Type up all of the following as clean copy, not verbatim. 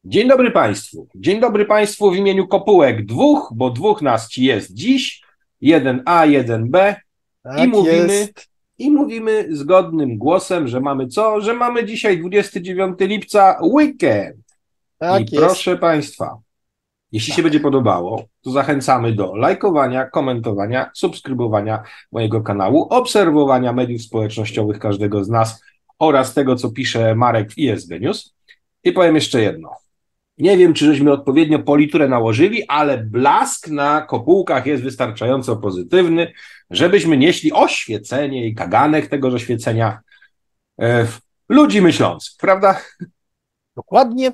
Dzień dobry Państwu. Dzień dobry Państwu w imieniu kopułek dwóch, bo dwóch nas ci jest dziś, jeden A, jeden B i Tak mówimy, jest, i mówimy zgodnym głosem, że mamy co? Że mamy dzisiaj 29 lipca, weekend. I tak jest, proszę Państwa, jeśli się będzie tak. podobało, to zachęcamy do lajkowania, komentowania, subskrybowania mojego kanału, obserwowania mediów społecznościowych każdego z nas oraz tego, co pisze Marek w ISB News. I powiem jeszcze jedno. Nie wiem, czy żeśmy odpowiednio politurę nałożyli, ale blask na kopułkach jest wystarczająco pozytywny, żebyśmy nieśli oświecenie i kaganek tegoż oświecenia ludzi myślących, prawda? Dokładnie.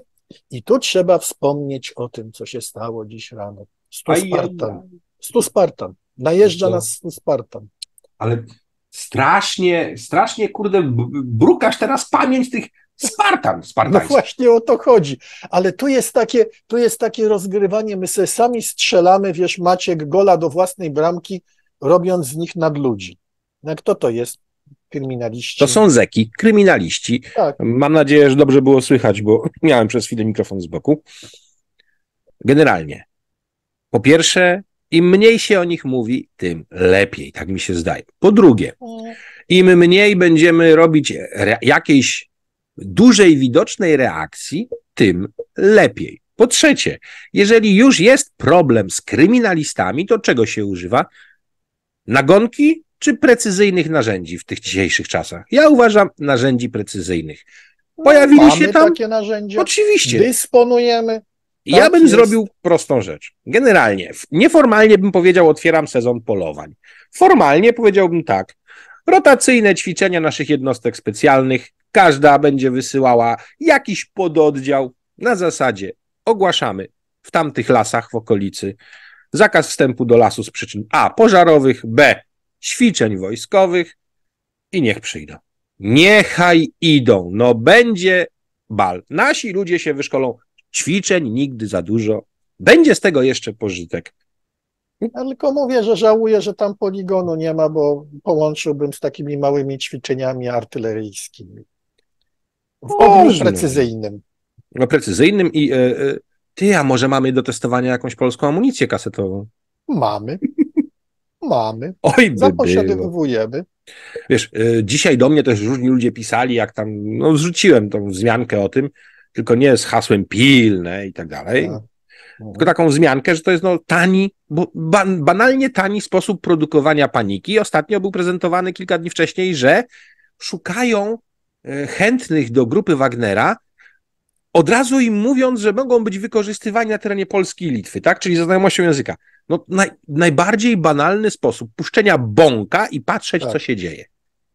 I tu trzeba wspomnieć o tym, co się stało dziś rano. Stu Spartan. Ajajaj. Stu Spartan. Najeżdża To, nas Stu Spartan. ale strasznie, kurde, brukasz teraz pamięć tych No spartańskich. właśnie o to chodzi. Ale tu jest takie rozgrywanie. My sobie sami strzelamy, wiesz, Maciek, gola do własnej bramki, robiąc z nich nadludzi. No kto to jest? To Kryminaliści. są zeki, kryminaliści. Tak. Mam nadzieję, że dobrze było słychać, bo miałem przez chwilę mikrofon z boku. Generalnie, po pierwsze, im mniej się o nich mówi, tym lepiej, tak mi się zdaje. Po drugie, im mniej będziemy robić jakiejś dużej, widocznej reakcji, tym lepiej. Po trzecie, jeżeli już jest problem z kryminalistami, to czego się używa? Nagonki czy precyzyjnych narzędzi w tych dzisiejszych czasach? Ja uważam narzędzi precyzyjnych. Pojawili się Mamy tam? takie narzędzia, Oczywiście. dysponujemy. Ja Tak bym jest. zrobił prostą rzecz. Generalnie, nieformalnie bym powiedział, otwieram sezon polowań. Formalnie powiedziałbym tak. Rotacyjne ćwiczenia naszych jednostek specjalnych. Każda będzie wysyłała jakiś pododdział na zasadzie ogłaszamy w tamtych lasach w okolicy zakaz wstępu do lasu z przyczyn A. Pożarowych, B. Ćwiczeń wojskowych i niech przyjdą. Niechaj idą. No będzie bal. Nasi ludzie się wyszkolą. Ćwiczeń nigdy za dużo. Będzie z tego jeszcze pożytek. Ja tylko mówię, że żałuję, że tam poligonu nie ma, bo połączyłbym z takimi małymi ćwiczeniami artyleryjskimi. W ogniu Można. precyzyjnym. No precyzyjnym i ty, a może mamy do testowania jakąś polską amunicję kasetową? Mamy, mamy, Oj, by było. zaposiadowujemy. Wiesz, dzisiaj do mnie też różni ludzie pisali, jak tam, no zrzuciłem tą wzmiankę o tym, tylko nie z hasłem pilne i tak dalej, Tak. tylko taką wzmiankę, że to jest no tani, banalnie tani sposób produkowania paniki. Ostatnio był prezentowany kilka dni wcześniej, że szukają chętnych do grupy Wagnera, od razu im mówiąc, że mogą być wykorzystywani na terenie Polski i Litwy, tak? Czyli za znajomością języka. No, najbardziej banalny sposób puszczenia bąka i patrzeć, Tak. co się dzieje.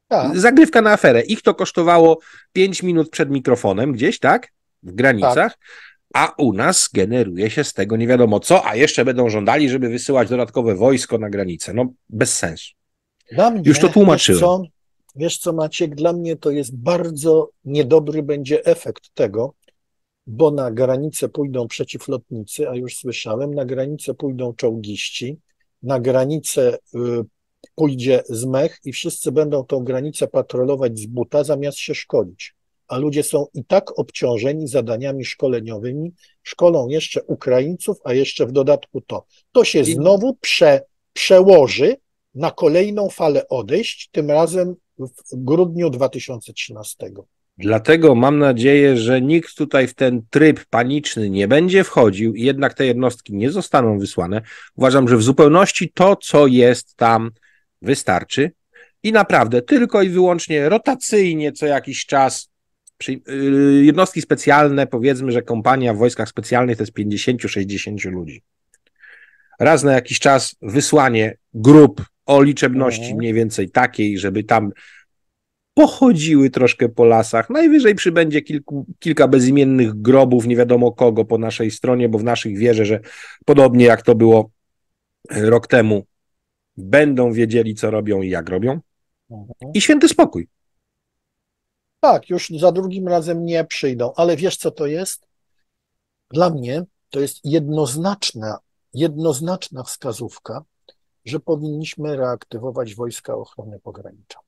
Tak, Zagrywka na aferę. Ich to kosztowało 5 minut przed mikrofonem gdzieś, tak? W granicach. A u nas generuje się z tego nie wiadomo co, a jeszcze będą żądali, żeby wysyłać dodatkowe wojsko na granicę. No, bez sensu. dla mnie, Już to tłumaczyłem. wiesz co, Maciek, dla mnie to jest bardzo niedobry będzie efekt tego, bo na granicę pójdą przeciwlotnicy, a już słyszałem, na granicę pójdą czołgiści, na granicę pójdzie zmech i wszyscy będą tą granicę patrolować z buta zamiast się szkolić. A ludzie są i tak obciążeni zadaniami szkoleniowymi, szkolą jeszcze Ukraińców, a jeszcze w dodatku to. To się znowu przełoży na kolejną falę odejść, tym razem w grudniu 2013. Dlatego mam nadzieję, że nikt tutaj w ten tryb paniczny nie będzie wchodził i jednak te jednostki nie zostaną wysłane. Uważam, że w zupełności to, co jest tam, wystarczy i naprawdę tylko i wyłącznie rotacyjnie co jakiś czas jednostki specjalne, powiedzmy, że kompania w wojskach specjalnych to jest 50-60 ludzi. Raz na jakiś czas wysłanie grup o liczebności mniej więcej takiej, żeby tam pochodziły troszkę po lasach. Najwyżej przybędzie kilka bezimiennych grobów, nie wiadomo kogo po naszej stronie, bo w naszych wierzę, że podobnie jak to było rok temu, będą wiedzieli, co robią i jak robią. I święty spokój. Tak, już za drugim razem nie przyjdą, ale wiesz, co to jest? Dla mnie to jest jednoznaczna wskazówka, że powinniśmy reaktywować Wojska Ochrony Pogranicza.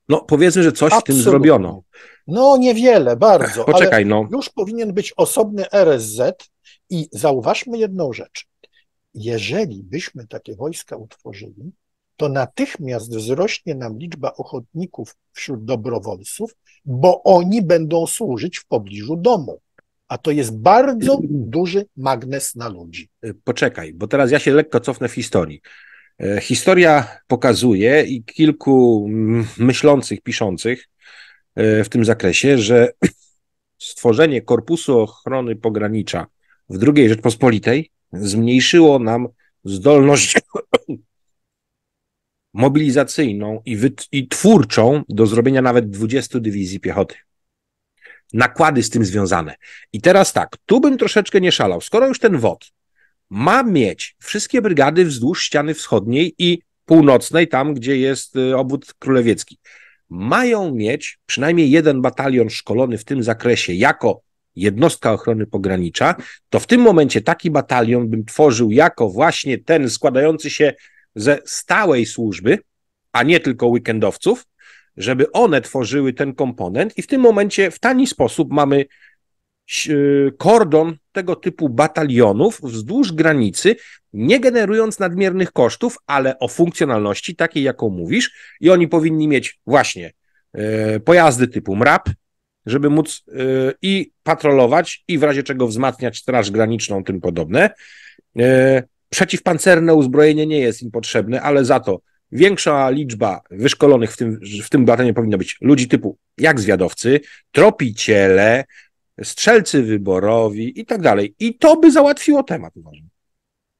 No powiedzmy, że coś w tym Absolutnie. zrobiono. No niewiele, bardzo, Poczekaj, ale no. już powinien być osobny RSZ i zauważmy jedną rzecz. Jeżeli byśmy takie wojska utworzyli, to natychmiast wzrośnie nam liczba ochotników wśród dobrowolców, bo oni będą służyć w pobliżu domu. A to jest bardzo duży magnes na ludzi. Poczekaj, bo teraz ja się lekko cofnę w historii. Historia pokazuje i kilku myślących, piszących w tym zakresie, że stworzenie Korpusu Ochrony Pogranicza w II Rzeczpospolitej zmniejszyło nam zdolność mobilizacyjną i twórczą do zrobienia nawet 20 dywizji piechoty. Nakłady z tym związane. I teraz tak, tu bym troszeczkę nie szalał. Skoro już ten WOT ma mieć wszystkie brygady wzdłuż ściany wschodniej i północnej, tam gdzie jest obwód królewiecki, mają mieć przynajmniej jeden batalion szkolony w tym zakresie jako jednostka ochrony pogranicza, to w tym momencie taki batalion bym tworzył jako właśnie ten składający się ze stałej służby, a nie tylko weekendowców, żeby one tworzyły ten komponent i w tym momencie w tani sposób mamy kordon tego typu batalionów wzdłuż granicy, nie generując nadmiernych kosztów, ale o funkcjonalności takiej, jaką mówisz, i oni powinni mieć właśnie pojazdy typu MRAP, żeby móc i patrolować, i w razie czego wzmacniać Straż Graniczną, tym podobne. Przeciwpancerne uzbrojenie nie jest im potrzebne, ale za to większa liczba wyszkolonych w tym batalionie powinna być ludzi typu jak zwiadowcy, tropiciele, strzelcy wyborowi i tak dalej. I to by załatwiło temat, uważam.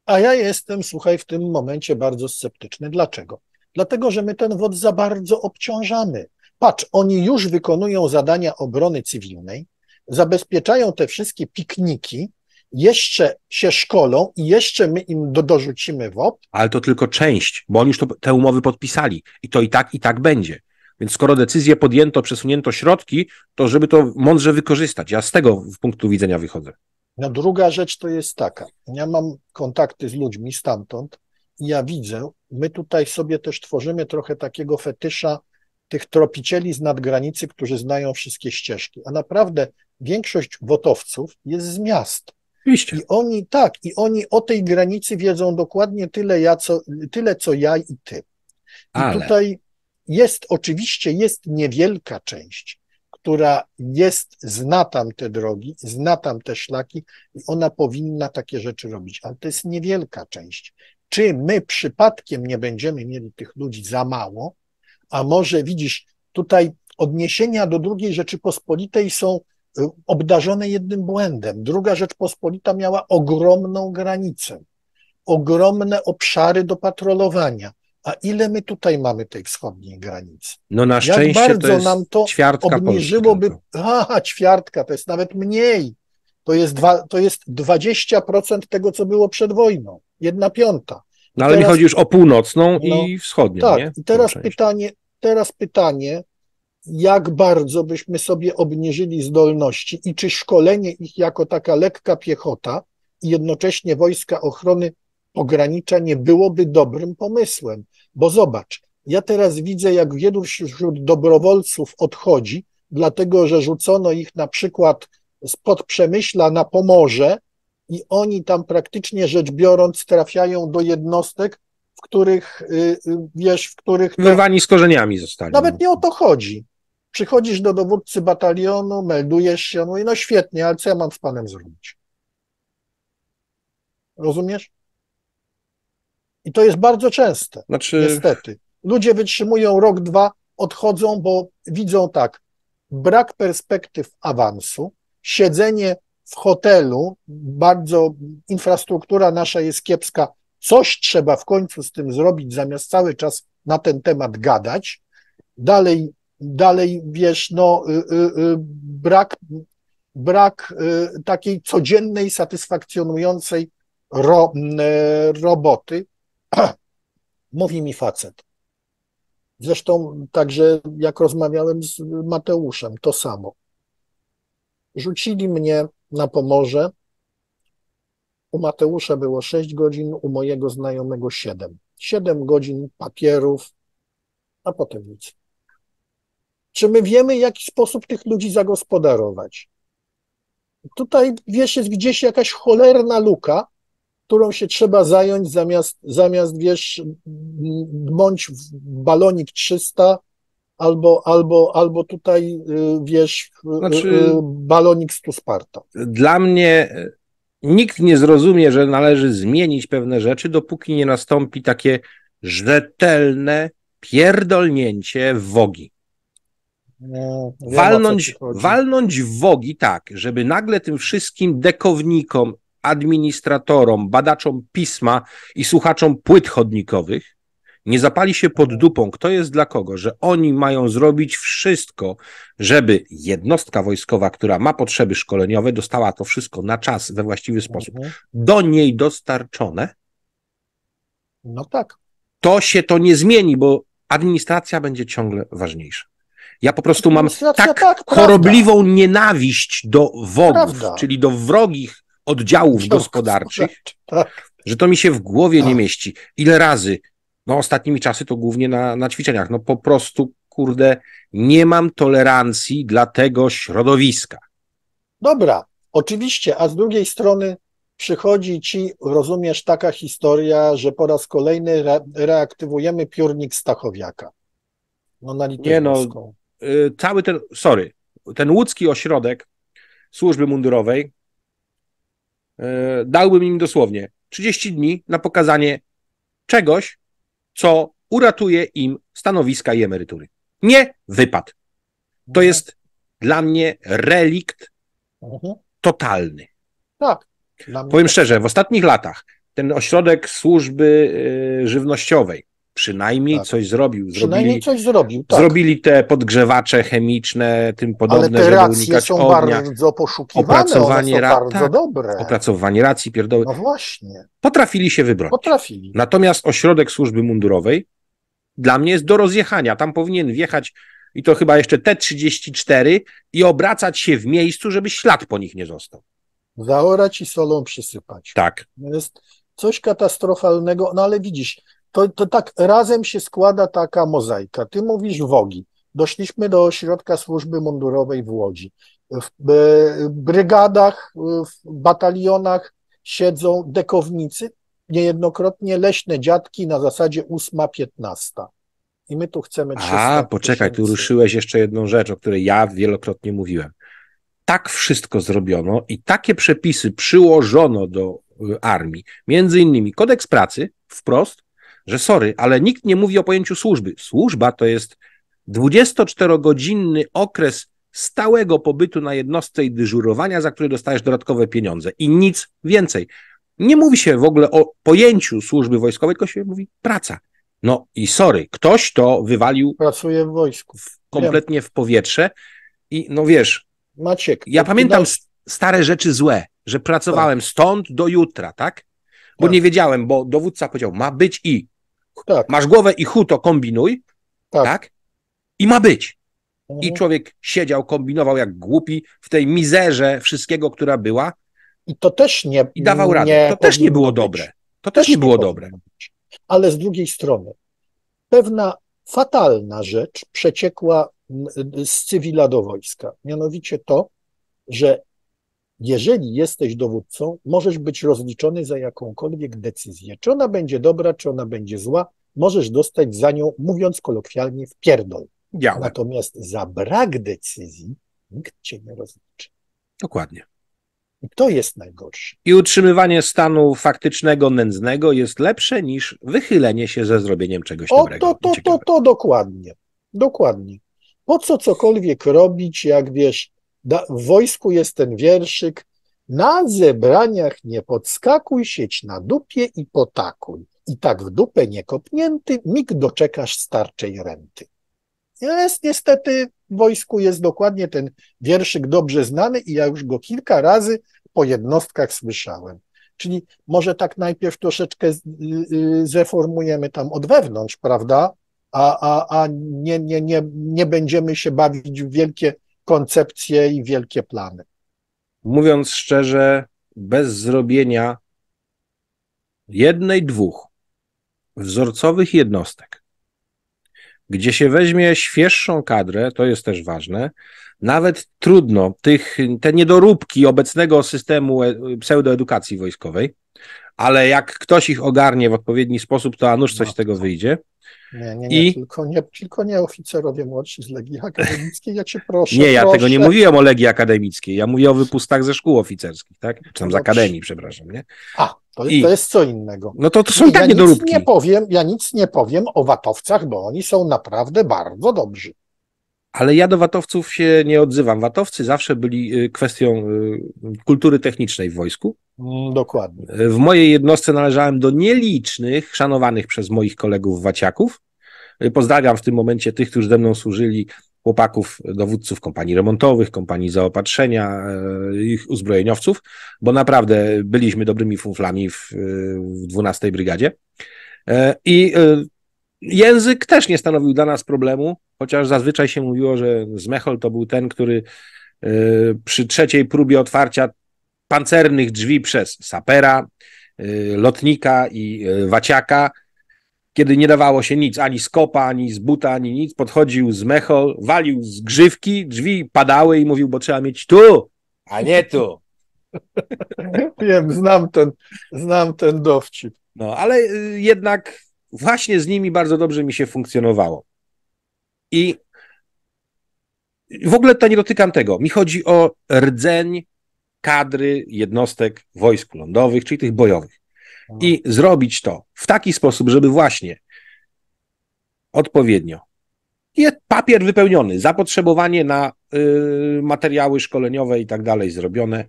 A ja jestem, słuchaj, w tym momencie bardzo sceptyczny. Dlaczego? Dlatego, że my ten WOT za bardzo obciążamy. Patrz, oni już wykonują zadania obrony cywilnej, zabezpieczają te wszystkie pikniki, jeszcze się szkolą i jeszcze my im dorzucimy WOP. Ale to tylko część, bo oni już te umowy podpisali i to i tak będzie. Więc skoro decyzję podjęto, przesunięto środki, to żeby to mądrze wykorzystać. Ja z tego punktu widzenia wychodzę. No druga rzecz to jest taka, ja mam kontakty z ludźmi stamtąd i ja widzę, my tutaj sobie też tworzymy trochę takiego fetysza tych tropicieli z nadgranicy, którzy znają wszystkie ścieżki, a naprawdę większość wotowców jest z miast. Oczywiście. I oni o tej granicy wiedzą dokładnie tyle, co ja i ty. I tutaj oczywiście jest niewielka część, która zna tam te drogi, zna tam te szlaki i ona powinna takie rzeczy robić, ale to jest niewielka część. Czy my przypadkiem nie będziemy mieli tych ludzi za mało, a może widzisz, tutaj odniesienia do II Rzeczypospolitej są obdarzone jednym błędem. II Rzeczpospolita miała ogromną granicę, ogromne obszary do patrolowania. A ile my tutaj mamy tej wschodniej granicy? No na szczęście jak bardzo to jest nam to ćwiartka obniżyłoby. Ćwiartka, to jest nawet mniej. To jest 20% tego, co było przed wojną. 1/5. No ale mi chodzi już o północną i wschodnią. Tak, nie? I teraz pytanie, jak bardzo byśmy sobie obniżyli zdolności i czy szkolenie ich jako taka lekka piechota i jednocześnie wojska ochrony pogranicza nie byłoby dobrym pomysłem. Bo zobacz, ja teraz widzę, jak wielu wśród dobrowolców odchodzi, dlatego że rzucono ich na przykład spod Przemyśla na Pomorze i oni tam praktycznie rzecz biorąc trafiają do jednostek, w których, Wyrwani z korzeniami zostali. Nawet nie o to chodzi. Przychodzisz do dowódcy batalionu, meldujesz się, mówi, no świetnie, ale co ja mam z panem zrobić? Rozumiesz? I to jest bardzo częste, niestety. Ludzie wytrzymują rok, 2, odchodzą, bo widzą tak, brak perspektyw awansu, siedzenie w hotelu, bardzo infrastruktura nasza jest kiepska, coś trzeba w końcu z tym zrobić, zamiast cały czas na ten temat gadać. Dalej wiesz, brak takiej codziennej, satysfakcjonującej roboty. Mówi mi facet. Zresztą także jak rozmawiałem z Mateuszem, to samo. Rzucili mnie na Pomorze. U Mateusza było 6 godzin, u mojego znajomego 7. 7 godzin papierów, a potem nic. Czy my wiemy, w jaki sposób tych ludzi zagospodarować? Tutaj, wiesz, jest gdzieś jakaś cholerna luka, którą się trzeba zająć zamiast wiesz, dmąć w balonik 300 albo tutaj, wiesz, Znaczy, balonik 100 Sparta. dla mnie nikt nie zrozumie, że należy zmienić pewne rzeczy, dopóki nie nastąpi takie rzetelne pierdolnięcie w wogi. No, wiem, o co ci chodzi. Walnąć w wogi tak, żeby nagle tym wszystkim dekownikom, administratorom, badaczom pisma i słuchaczom płyt chodnikowych nie zapali się pod dupą, kto jest dla kogo, że oni mają zrobić wszystko, żeby jednostka wojskowa, która ma potrzeby szkoleniowe, dostała to wszystko na czas, we właściwy sposób, do niej dostarczone, No tak. to się to nie zmieni, bo administracja będzie ciągle ważniejsza. Ja po prostu mam Administracja, tak prawda. chorobliwą nienawiść do wogów, Prawda. czyli do wrogich oddziałów gospodarczych, Tak. że to mi się w głowie nie mieści. Ile razy, no ostatnimi czasy to głównie na ćwiczeniach, no po prostu, kurde, nie mam tolerancji dla tego środowiska. Dobra, oczywiście, a z drugiej strony przychodzi ci, rozumiesz, taka historia, że po raz kolejny reaktywujemy piórnik Stachowiaka. No na litość Nie no, boską. cały ten łódzki ośrodek służby mundurowej, dałbym im dosłownie 30 dni na pokazanie czegoś, co uratuje im stanowiska i emerytury. Nie wypad. To jest dla mnie relikt totalny. Tak. Dla mnie Powiem też. szczerze, w ostatnich latach ten ośrodek służby żywnościowej przynajmniej Tak. coś zrobił. Przynajmniej coś zrobił, tak. Zrobili te podgrzewacze chemiczne, tym Ale podobne, te żeby racje unikać są ognia. bardzo poszukiwane, one są bardzo tak, dobre. opracowanie racji, pierdoły. No właśnie, Potrafili się wybronić. potrafili. Natomiast ośrodek służby mundurowej dla mnie jest do rozjechania. Tam powinien wjechać i to chyba jeszcze T-34 i obracać się w miejscu, żeby ślad po nich nie został. Zaorać i solą przysypać. Tak. Jest coś katastrofalnego, no ale widzisz, to tak razem się składa taka mozaika. Ty mówisz wogi. Doszliśmy do ośrodka służby mundurowej w Łodzi. W brygadach, w batalionach siedzą dekownicy, niejednokrotnie leśne dziadki na zasadzie 8-15. I my tu chcemy 300 poczekaj, tu tysięcy. ruszyłeś jeszcze jedną rzecz, o której ja wielokrotnie mówiłem. Tak wszystko zrobiono i takie przepisy przyłożono do armii, między innymi kodeks pracy, wprost, że sorry, ale nikt nie mówi o pojęciu służby. Służba to jest 24-godzinny okres stałego pobytu na jednostce i dyżurowania, za który dostajesz dodatkowe pieniądze i nic więcej. Nie mówi się w ogóle o pojęciu służby wojskowej, tylko się mówi praca. No i sorry, ktoś to wywalił Pracuje w wojsku. kompletnie w powietrze i no wiesz, Maciek, ja pamiętam stare rzeczy złe, że pracowałem stąd do jutra, tak? Bo Tak. nie wiedziałem, bo dowódca powiedział, ma być i tak, masz głowę i to kombinuj, tak? I ma być. I człowiek siedział, kombinował jak głupi w tej mizerze wszystkiego, która była I to też nie i dawał radę. To też nie było powinno dobre. być. To też nie było powinno dobre. być. Ale z drugiej strony, pewna fatalna rzecz przeciekła z cywila do wojska. Mianowicie to, że jeżeli jesteś dowódcą, możesz być rozliczony za jakąkolwiek decyzję. Czy ona będzie dobra, czy ona będzie zła, możesz dostać za nią, mówiąc kolokwialnie, w pierdol. Działa. Natomiast za brak decyzji nikt cię nie rozliczy. Dokładnie. I to jest najgorsze. I utrzymywanie stanu faktycznego, nędznego jest lepsze niż wychylenie się ze zrobieniem czegoś dobrego. To dokładnie. Dokładnie. Po co cokolwiek robić, jak wiesz, w wojsku jest ten wierszyk: na zebraniach nie podskakuj, siedź na dupie i potakuj. I tak w dupę nie kopnięty, mig doczekasz starczej renty. Jest niestety, w wojsku jest dokładnie ten wierszyk dobrze znany i ja już go kilka razy po jednostkach słyszałem. Czyli może tak najpierw troszeczkę zreformujemy tam od wewnątrz, prawda? A nie będziemy się bawić w wielkie koncepcje i wielkie plany. Mówiąc szczerze, bez zrobienia jednej, dwóch wzorcowych jednostek, gdzie się weźmie świeższą kadrę, to jest też ważne, nawet trudno te niedoróbki obecnego systemu pseudoedukacji wojskowej, ale jak ktoś ich ogarnie w odpowiedni sposób, to a nuż coś z tego wyjdzie. Nie, tylko nie oficerowie młodsi z Legii Akademickiej, ja cię proszę. Nie, ja tego nie mówiłem o Legii Akademickiej, ja mówię o wypustach ze szkół oficerskich, tak? Czy tam z akademii, przepraszam, nie? To jest co innego. No to są tak niedoróbki. Ja nic nie powiem o watowcach, bo oni są naprawdę bardzo dobrzy. Ale ja do watowców się nie odzywam. Watowcy zawsze byli kwestią kultury technicznej w wojsku. Dokładnie. W mojej jednostce należałem do nielicznych, szanowanych przez moich kolegów waciaków. Pozdrawiam w tym momencie tych, którzy ze mną służyli, chłopaków, dowódców kompanii remontowych, kompanii zaopatrzenia, ich uzbrojeniowców, bo naprawdę byliśmy dobrymi funflami w 12 Brygadzie. I język też nie stanowił dla nas problemu, chociaż zazwyczaj się mówiło, że Zmechol to był ten, który przy trzeciej próbie otwarcia pancernych drzwi przez sapera, lotnika i waciaka, kiedy nie dawało się nic, ani z kopa, ani z buta, ani nic, podchodził Zmechol, walił z grzywki, drzwi padały i mówił, bo trzeba mieć tu, a nie tu. Wiem, znam ten dowcip. No, ale jednak właśnie z nimi bardzo dobrze mi się funkcjonowało. I w ogóle to nie dotykam tego. Mi chodzi o rdzeń kadry jednostek wojsk lądowych, czyli tych bojowych. I zrobić to w taki sposób, żeby właśnie odpowiednio jest papier wypełniony, zapotrzebowanie na materiały szkoleniowe i tak dalej zrobione,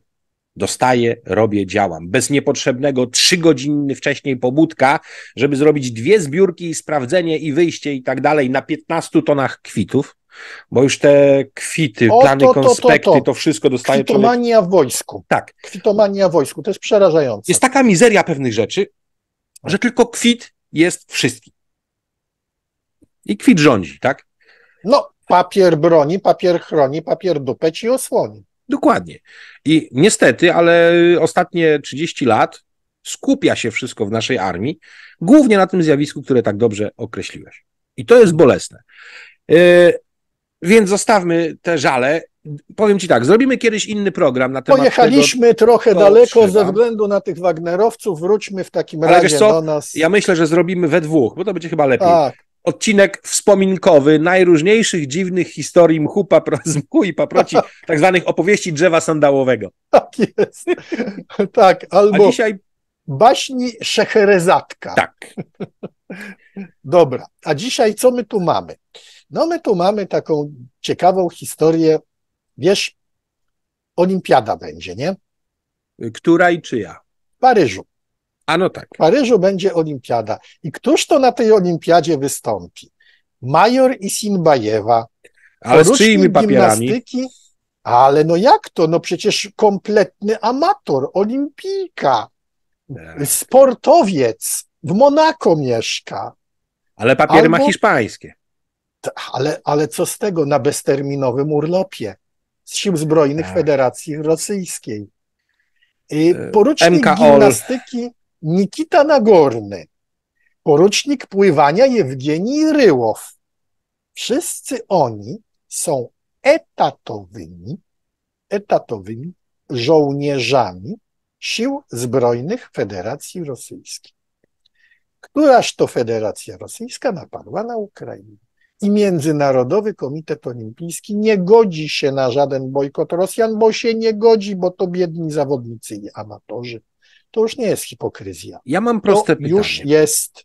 dostaję, robię, działam. Bez niepotrzebnego 3-godzinny wcześniej pobudka, żeby zrobić 2 zbiórki, sprawdzenie i wyjście i tak dalej na 15 tonach kwitów, bo już te kwity, plany, konspekty, to wszystko dostaje Kwitomania człowiek. w wojsku. Tak. Kwitomania w wojsku, to jest przerażające. Jest taka mizeria pewnych rzeczy, że tylko kwit jest wszystkim. I kwit rządzi, tak? No, papier broni, papier chroni, papier dupę ci osłoni. Dokładnie. I niestety, ale ostatnie 30 lat skupia się wszystko w naszej armii, głównie na tym zjawisku, które tak dobrze określiłeś. I to jest bolesne. Więc zostawmy te żale. Powiem ci tak, zrobimy kiedyś inny program na temat Pojechaliśmy tego, trochę daleko ze względu na tych Wagnerowców, wróćmy w takim razie do nas. Ja myślę, że zrobimy we dwóch, bo to będzie chyba lepiej. Tak. Odcinek wspominkowy najróżniejszych dziwnych historii mchu i paproci, tak zwanych opowieści drzewa sandałowego. Tak jest. Tak, albo a dzisiaj baśni Szeherezatka. Tak. Dobra, a dzisiaj co my tu mamy? No my tu mamy taką ciekawą historię, wiesz, olimpiada będzie, nie? Która i czyja? W Paryżu. A no tak. W Paryżu będzie olimpiada. I któż to na tej olimpiadzie wystąpi? Major Isinbajewa. Ale z czyimi papierami? Gimnastyki. Ale no jak to? No przecież kompletny amator, olimpijka, sportowiec, w Monako mieszka. Ale papiery ma hiszpańskie. Ale co z tego na bezterminowym urlopie z Sił Zbrojnych Federacji Rosyjskiej? Porucznik gimnastyki Nikita Nagorny, porucznik pływania Jewgenij Ryłow. Wszyscy oni są etatowymi żołnierzami Sił Zbrojnych Federacji Rosyjskiej. Któraż to Federacja Rosyjska napadła na Ukrainę. I Międzynarodowy Komitet Olimpijski nie godzi się na żaden bojkot Rosjan, bo się nie godzi, bo to biedni zawodnicy i amatorzy. To już nie jest hipokryzja. Ja mam proste pytanie. Już jest.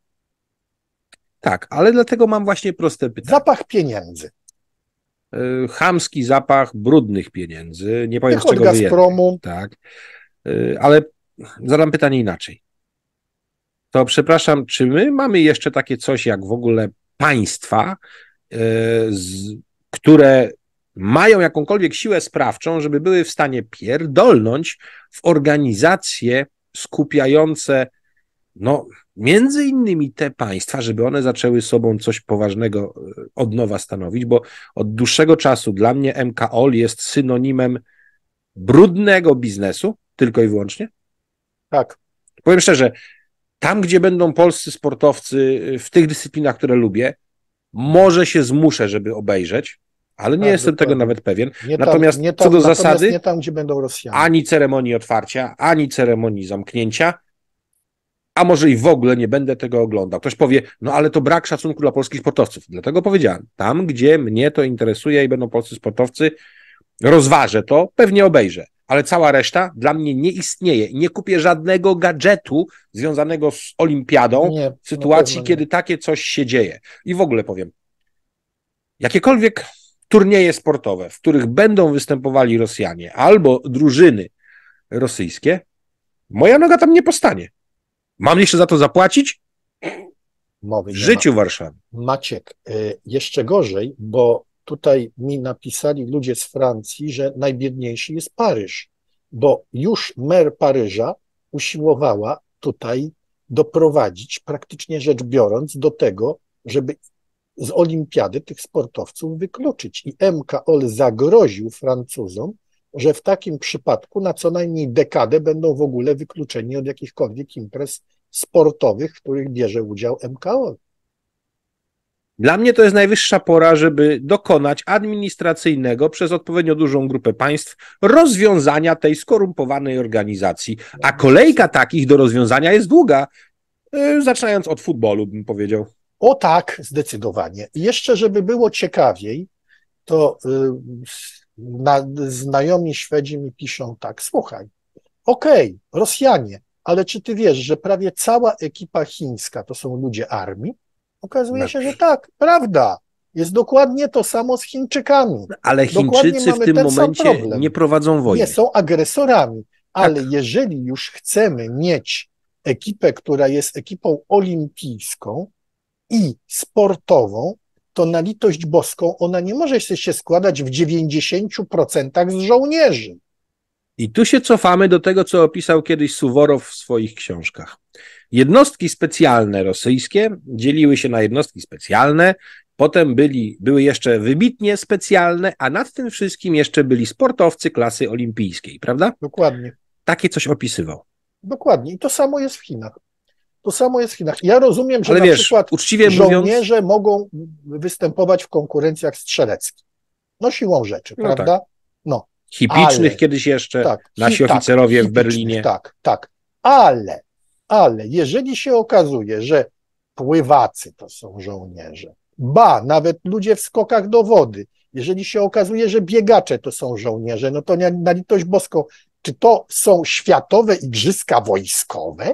Tak, ale dlatego mam właśnie proste pytanie. Zapach pieniędzy. Chamski zapach brudnych pieniędzy. Nie powiem, z czego Gazpromu. Tak. Ale zadam pytanie inaczej. To przepraszam, czy my mamy jeszcze takie coś jak w ogóle państwa, które mają jakąkolwiek siłę sprawczą, żeby były w stanie pierdolnąć w organizacje skupiające, no, między innymi te państwa, żeby one zaczęły sobą coś poważnego od nowa stanowić, bo od dłuższego czasu dla mnie MKOL jest synonimem brudnego biznesu, tylko i wyłącznie. Tak. Powiem szczerze, tam, gdzie będą polscy sportowcy w tych dyscyplinach, które lubię, Może się zmuszę, żeby obejrzeć, ale nie Tak, jestem tego dokładnie. nawet pewien. Nie tam, Natomiast nie co tam, do natomiast zasady, nie tam, gdzie będą Rosjanie. ani ceremonii otwarcia, ani ceremonii zamknięcia, a może i w ogóle nie będę tego oglądał. Ktoś powie, no ale to brak szacunku dla polskich sportowców. Dlatego powiedziałem, tam gdzie mnie to interesuje i będą polscy sportowcy, rozważę to, pewnie obejrzę. Ale cała reszta dla mnie nie istnieje. Nie kupię żadnego gadżetu związanego z olimpiadą Nie, w sytuacji, na pewno nie. kiedy takie coś się dzieje. I w ogóle powiem, jakiekolwiek turnieje sportowe, w których będą występowali Rosjanie albo drużyny rosyjskie, moja noga tam nie postanie. Mam jeszcze za to zapłacić? Mowy W nie życiu Warszawy. Maciek, jeszcze gorzej, bo tutaj mi napisali ludzie z Francji, że najbiedniejszy jest Paryż, bo już mer Paryża usiłowała tutaj doprowadzić, praktycznie rzecz biorąc, do tego, żeby z olimpiady tych sportowców wykluczyć. I MKOL zagroził Francuzom, że w takim przypadku na co najmniej dekadę będą w ogóle wykluczeni od jakichkolwiek imprez sportowych, w których bierze udział MKOL. Dla mnie to jest najwyższa pora, żeby dokonać administracyjnego przez odpowiednio dużą grupę państw rozwiązania tej skorumpowanej organizacji. A kolejka takich do rozwiązania jest długa, zaczynając od futbolu, bym powiedział. O tak, zdecydowanie. I jeszcze, żeby było ciekawiej, to znajomi Szwedzi mi piszą tak, słuchaj, okej, Rosjanie, ale czy ty wiesz, że prawie cała ekipa chińska to są ludzie armii? Okazuje się, że tak, prawda. Jest dokładnie to samo z Chińczykami. Ale Dokładnie Chińczycy w mamy tym ten sam momencie problem. nie prowadzą wojny. Nie, są agresorami, ale Tak. jeżeli już chcemy mieć ekipę, która jest ekipą olimpijską i sportową, to na litość boską ona nie może się składać w 90% z żołnierzy. I tu się cofamy do tego, co opisał kiedyś Suworow w swoich książkach. Jednostki specjalne rosyjskie dzieliły się na jednostki specjalne, potem były jeszcze wybitnie specjalne, a nad tym wszystkim jeszcze byli sportowcy klasy olimpijskiej, prawda? Dokładnie. Takie coś opisywał. Dokładnie. I to samo jest w Chinach. To samo jest w Chinach. Ja rozumiem, że Ale na wiesz, przykład uczciwie mówiąc, żołnierze mogą występować w konkurencjach strzeleckich. No siłą rzeczy, No prawda? No, hipicznych ale- kiedyś jeszcze, tak. nasi Tak, oficerowie w hipicznych, Berlinie. Tak, tak. Ale jeżeli się okazuje, że pływacy to są żołnierze, nawet ludzie w skokach do wody, jeżeli się okazuje, że biegacze to są żołnierze, no to na litość boską, czy to są światowe igrzyska wojskowe?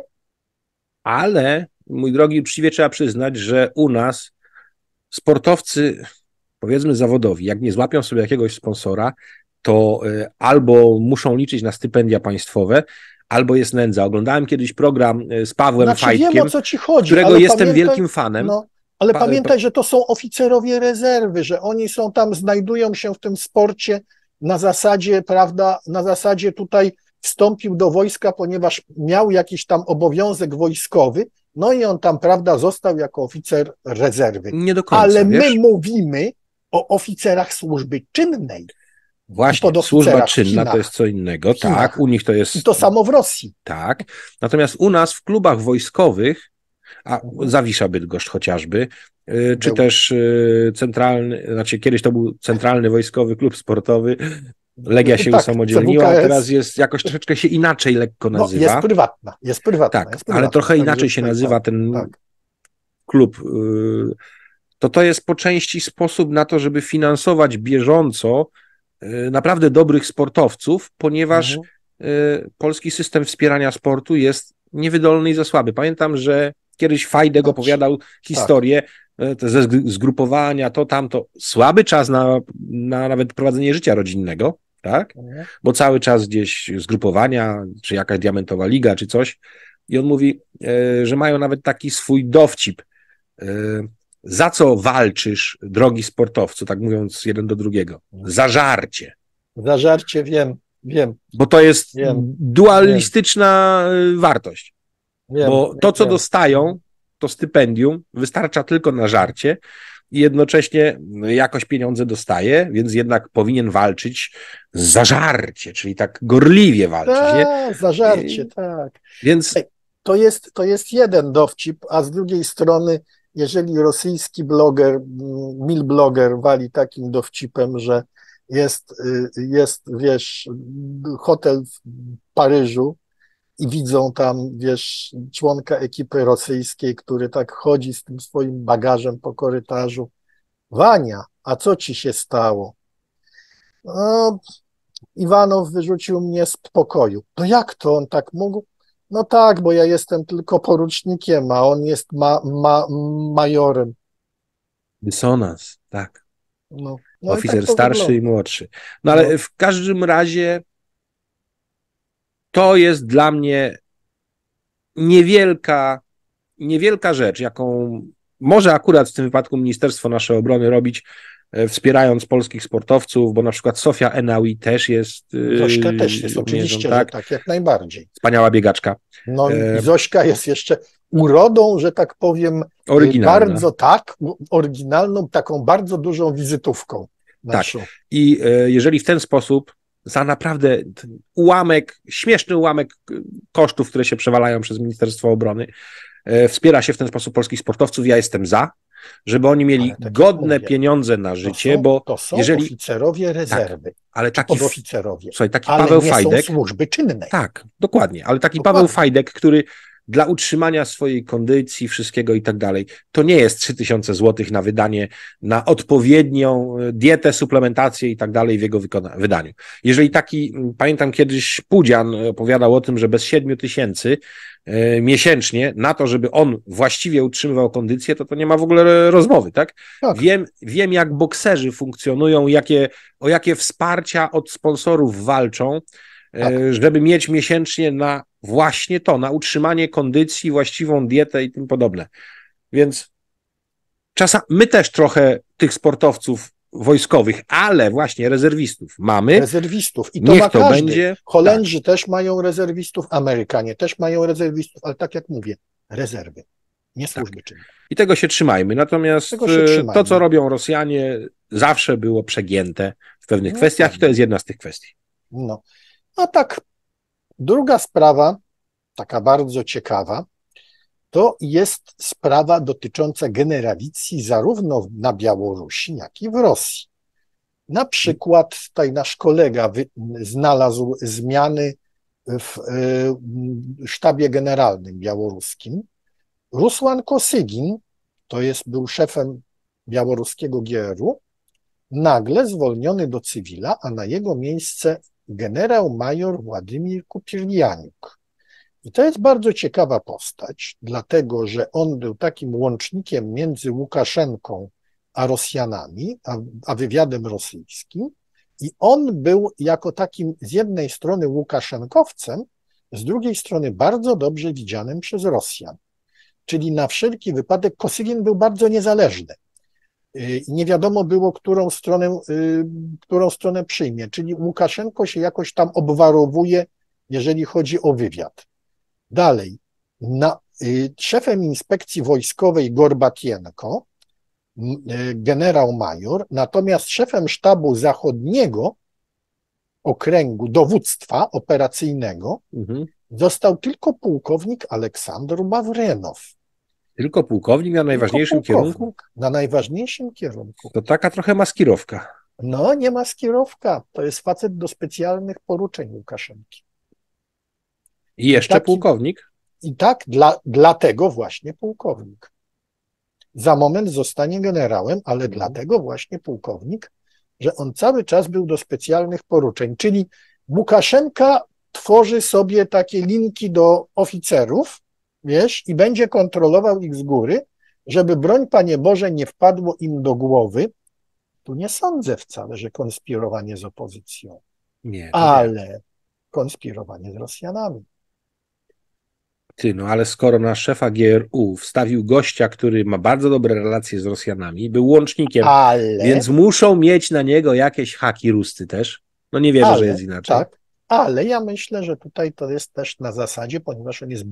Ale, mój drogi, uczciwie trzeba przyznać, że u nas sportowcy, powiedzmy zawodowi, jak nie złapią sobie jakiegoś sponsora, to albo muszą liczyć na stypendia państwowe, albo jest nędza. Oglądałem kiedyś program z Pawłem Znaczy Fajtkiem, wiem, o co ci chodzi, którego ale jestem pamiętaj, wielkim fanem. no, ale pamiętaj, że to są oficerowie rezerwy, że oni są tam, znajdują się w tym sporcie na zasadzie, prawda, na zasadzie tutaj wstąpił do wojska, ponieważ miał jakiś tam obowiązek wojskowy, no i on tam, prawda, został jako oficer rezerwy. Nie do końca, Ale wiesz? my mówimy o oficerach służby czynnej. Właśnie, podoficerach służba w czynna Chinach. to jest co innego, W Chinach. tak, u nich to jest I to samo w Rosji. tak. Natomiast u nas w klubach wojskowych, a Zawisza Bydgoszcz chociażby, czy Był. też centralny, znaczy kiedyś to był Centralny Wojskowy Klub Sportowy, Legia się Tak, usamodzielniła, a CWKS. teraz jest jakoś troszeczkę się inaczej lekko No, nazywa. jest prywatna. Tak, Jest ale prywatna, trochę także inaczej się tutaj nazywa tak, ten tak. klub. To jest po części sposób na to, żeby finansować bieżąco naprawdę dobrych sportowców, ponieważ polski system wspierania sportu jest niewydolny i za słaby. Pamiętam, że kiedyś Fajdek Dobrze. opowiadał historię te ze zgrupowania, to tamto. Słaby czas na nawet prowadzenie życia rodzinnego, tak? Bo cały czas gdzieś zgrupowania, czy jakaś diamentowa liga, czy coś. I on mówi, że mają nawet taki swój dowcip. Za co walczysz, drogi sportowcu, tak mówiąc jeden do drugiego? Za żarcie. Za żarcie wiem, Bo to jest Wiem. dualistyczna wartość. Bo to, co wiem. dostają, to stypendium, wystarcza tylko na żarcie i jednocześnie jakoś pieniądze dostaje, więc jednak powinien walczyć za żarcie, czyli tak gorliwie walczyć. Nie? Tak, za żarcie, tak. Więc To jest jeden dowcip, a z drugiej strony jeżeli rosyjski bloger, milbloger wali takim dowcipem, że jest, wiesz, hotel w Paryżu i widzą tam, wiesz, członka ekipy rosyjskiej, który tak chodzi z tym swoim bagażem po korytarzu. Wania, a co ci się stało? No, Iwanow wyrzucił mnie z pokoju. No jak to on tak mógł? No tak, bo ja jestem tylko porucznikiem, a on jest majorem. Dysonans, tak. No, i Oficer tak to starszy i wygląda. młodszy. No ale No. w każdym razie to jest dla mnie niewielka rzecz, jaką może akurat w tym wypadku Ministerstwo naszej Obrony robić, wspierając polskich sportowców, bo na przykład Sofia Enaui też jest Zośka też jest, żołnierzem, oczywiście, tak? że tak, jak najbardziej. Wspaniała biegaczka. No i Zośka jest jeszcze urodą, że tak powiem, Oryginalna. bardzo oryginalną, taką bardzo dużą wizytówką naszą. Tak. I jeżeli w ten sposób za naprawdę śmieszny ułamek kosztów, które się przewalają przez Ministerstwo Obrony, wspiera się w ten sposób polskich sportowców, ja jestem za, żeby oni mieli Ale tak jak godne mówię, pieniądze na życie, bo to są jeżeli oficerowie rezerwy, ale czy taki, podoficerowie, słuchaj, taki ale Paweł nie Fajdek, są służby czynnej. tak, dokładnie, ale taki Dokładnie. Paweł Fajdek, który dla utrzymania swojej kondycji, wszystkiego i tak dalej, to nie jest 3000 zł na wydanie, na odpowiednią dietę, suplementację i tak dalej w jego wydaniu. Jeżeli taki, pamiętam kiedyś Pudzian opowiadał o tym, że bez 7000 miesięcznie na to, żeby on właściwie utrzymywał kondycję, to nie ma w ogóle rozmowy, tak? Tak. Wiem, jak bokserzy funkcjonują, o jakie wsparcia od sponsorów walczą, Tak. żeby mieć miesięcznie na właśnie to, na utrzymanie kondycji, właściwą dietę i tym podobne. Więc czasami my też trochę tych sportowców wojskowych, ale właśnie rezerwistów mamy. Rezerwistów. I to Niech ma to każdy. będzie. Holendrzy też mają rezerwistów, Amerykanie też mają rezerwistów, ale tak jak mówię, rezerwy, nie służby czynne. I tego się trzymajmy. Natomiast Tego się trzymajmy. to, co robią Rosjanie, zawsze było przegięte w pewnych kwestiach tak. i to jest jedna z tych kwestii. No. A tak, druga sprawa, taka bardzo ciekawa, to jest sprawa dotycząca generalicji zarówno na Białorusi, jak i w Rosji. Na przykład tutaj nasz kolega znalazł zmiany w sztabie generalnym białoruskim. Rusłan Kosygin, był szefem białoruskiego GRU, nagle zwolniony do cywila, a na jego miejsce generał-major Władimir Kupirjaniuk. I to jest bardzo ciekawa postać, dlatego że on był takim łącznikiem między Łukaszenką a Rosjanami, a wywiadem rosyjskim, i on był jako takim z jednej strony Łukaszenkowcem, z drugiej strony bardzo dobrze widzianym przez Rosjan. Czyli na wszelki wypadek Kosygin był bardzo niezależny. Nie wiadomo było, którą stronę przyjmie, czyli Łukaszenko się jakoś tam obwarowuje, jeżeli chodzi o wywiad. Dalej, szefem inspekcji wojskowej Gorbatienko, generał-major, natomiast szefem sztabu zachodniego okręgu dowództwa operacyjnego został tylko pułkownik Aleksandr Mawrenow. Tylko pułkownik na najważniejszym kierunku? Na najważniejszym kierunku. To taka trochę maskirowka. No, nie maskirowka. To jest facet do specjalnych poruczeń Łukaszenki. I jeszcze pułkownik? I tak, dlatego właśnie pułkownik. Za moment zostanie generałem, ale dlatego właśnie pułkownik, że on cały czas był do specjalnych poruczeń. Czyli Łukaszenka tworzy sobie takie linki do oficerów, wiesz, i będzie kontrolował ich z góry, żeby, broń Panie Boże, nie wpadło im do głowy. Tu nie sądzę wcale, że konspirowanie z opozycją, ale konspirowanie z Rosjanami. Ale skoro na szefa GRU wstawił gościa, który ma bardzo dobre relacje z Rosjanami, był łącznikiem, więc muszą mieć na niego jakieś haki ruscy też. No nie wierzę, że jest inaczej. Tak, ale ja myślę, że tutaj to jest też na zasadzie, ponieważ on jest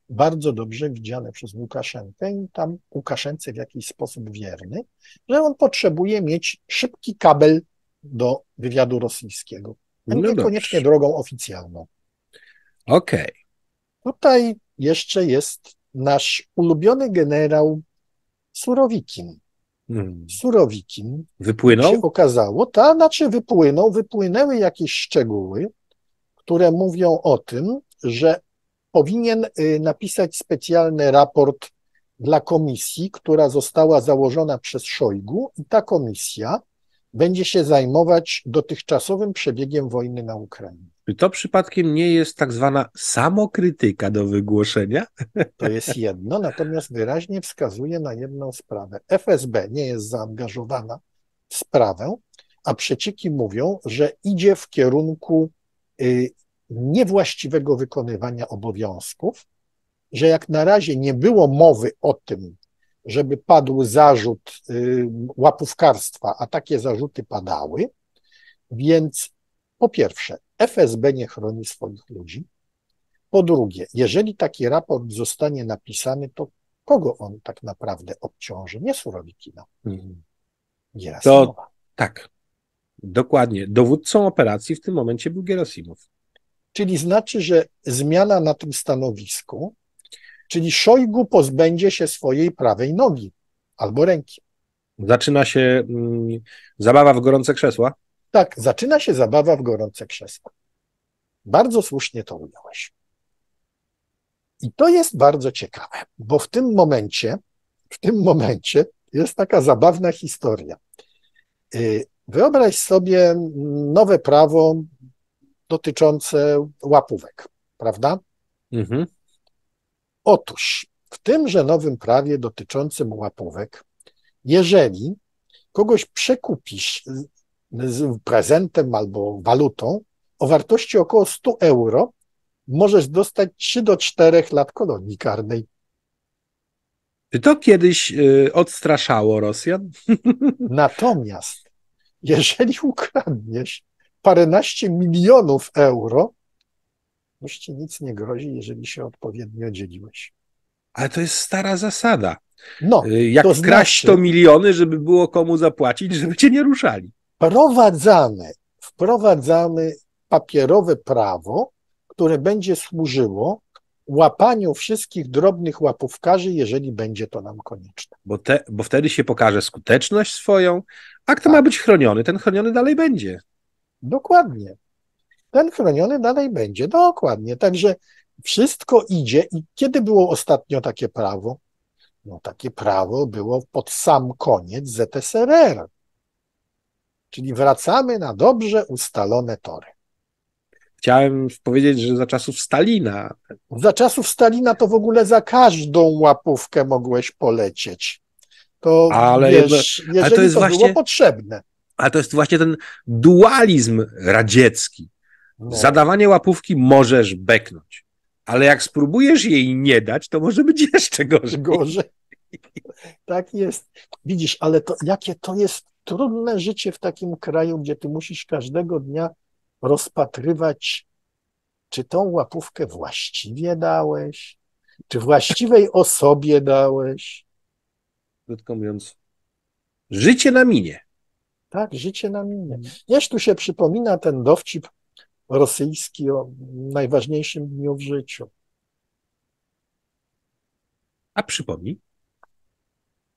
bardzo dobrze widziany przez Łukaszenkę i tam Łukaszence w jakiś sposób wierny, że on potrzebuje mieć szybki kabel do wywiadu rosyjskiego, a niekoniecznie drogą oficjalną. Okej. Tutaj jeszcze jest nasz ulubiony generał Surowikin. Surowikin, Wypłynął? się okazało, znaczy wypłynęły jakieś szczegóły, które mówią o tym, że powinien napisać specjalny raport dla komisji, która została założona przez Szojgu, i ta komisja będzie się zajmować dotychczasowym przebiegiem wojny na Ukrainie. Czy to przypadkiem nie jest tak zwana samokrytyka do wygłoszenia? To jest jedno, natomiast wyraźnie wskazuje na jedną sprawę. FSB nie jest zaangażowana w sprawę, a przecieki mówią, że idzie w kierunku niewłaściwego wykonywania obowiązków, że jak na razie nie było mowy o tym, żeby padł zarzut łapówkarstwa, a takie zarzuty padały, więc po pierwsze, FSB nie chroni swoich ludzi. Po drugie, jeżeli taki raport zostanie napisany, to kogo on tak naprawdę obciąży? Nie Surowikina. Gerasimowa. Tak, dokładnie. Dowódcą operacji w tym momencie był Gerasimow. Czyli znaczy, że zmiana na tym stanowisku, czyli Szojgu pozbędzie się swojej prawej nogi albo ręki. Zaczyna się zabawa w gorące krzesła? Tak, zaczyna się zabawa w gorące krzesła. Bardzo słusznie to ująłeś. I to jest bardzo ciekawe, bo w tym momencie jest taka zabawna historia. Wyobraź sobie nowe prawo dotyczące łapówek, prawda? Mhm. Otóż w tymże nowym prawie dotyczącym łapówek, jeżeli kogoś przekupisz z prezentem albo walutą o wartości około 100 euro, możesz dostać 3 do 4 lat kolonii karnej. Czy to kiedyś odstraszało Rosjan? Natomiast jeżeli ukradniesz paręnaście milionów euro, już ci nic nie grozi, jeżeli się odpowiednio dzieliłeś. Ale to jest stara zasada. No, jak to kraść znaczy, to miliony, żeby było komu zapłacić, żeby cię nie ruszali. wprowadzamy papierowe prawo, które będzie służyło łapaniu wszystkich drobnych łapówkarzy, jeżeli będzie to nam konieczne. Bo wtedy się pokaże skuteczność swoją, a kto ma być chroniony, ten chroniony dalej będzie. Dokładnie. Ten chroniony dalej będzie. Dokładnie. Także wszystko idzie. I kiedy było ostatnio takie prawo? No takie prawo było pod sam koniec ZSRR. Czyli wracamy na dobrze ustalone tory. Chciałem powiedzieć, że za czasów Stalina. Za czasów Stalina to w ogóle za każdą łapówkę mogłeś polecieć. To Ale wiesz, jeżeli to jest było właśnie potrzebne. Ale to jest właśnie ten dualizm radziecki. No. Zadawanie łapówki możesz beknąć, ale jak spróbujesz jej nie dać, to może być jeszcze gorzej. Gorzej. Tak jest. Widzisz, ale to jakie to jest trudne życie w takim kraju, gdzie ty musisz każdego dnia rozpatrywać, czy tą łapówkę właściwie dałeś, czy właściwej osobie dałeś. Krótko mówiąc, życie na minie. Tak, życie na minie. Wiesz, tu się przypomina ten dowcip rosyjski o najważniejszym dniu w życiu. A przypomnij.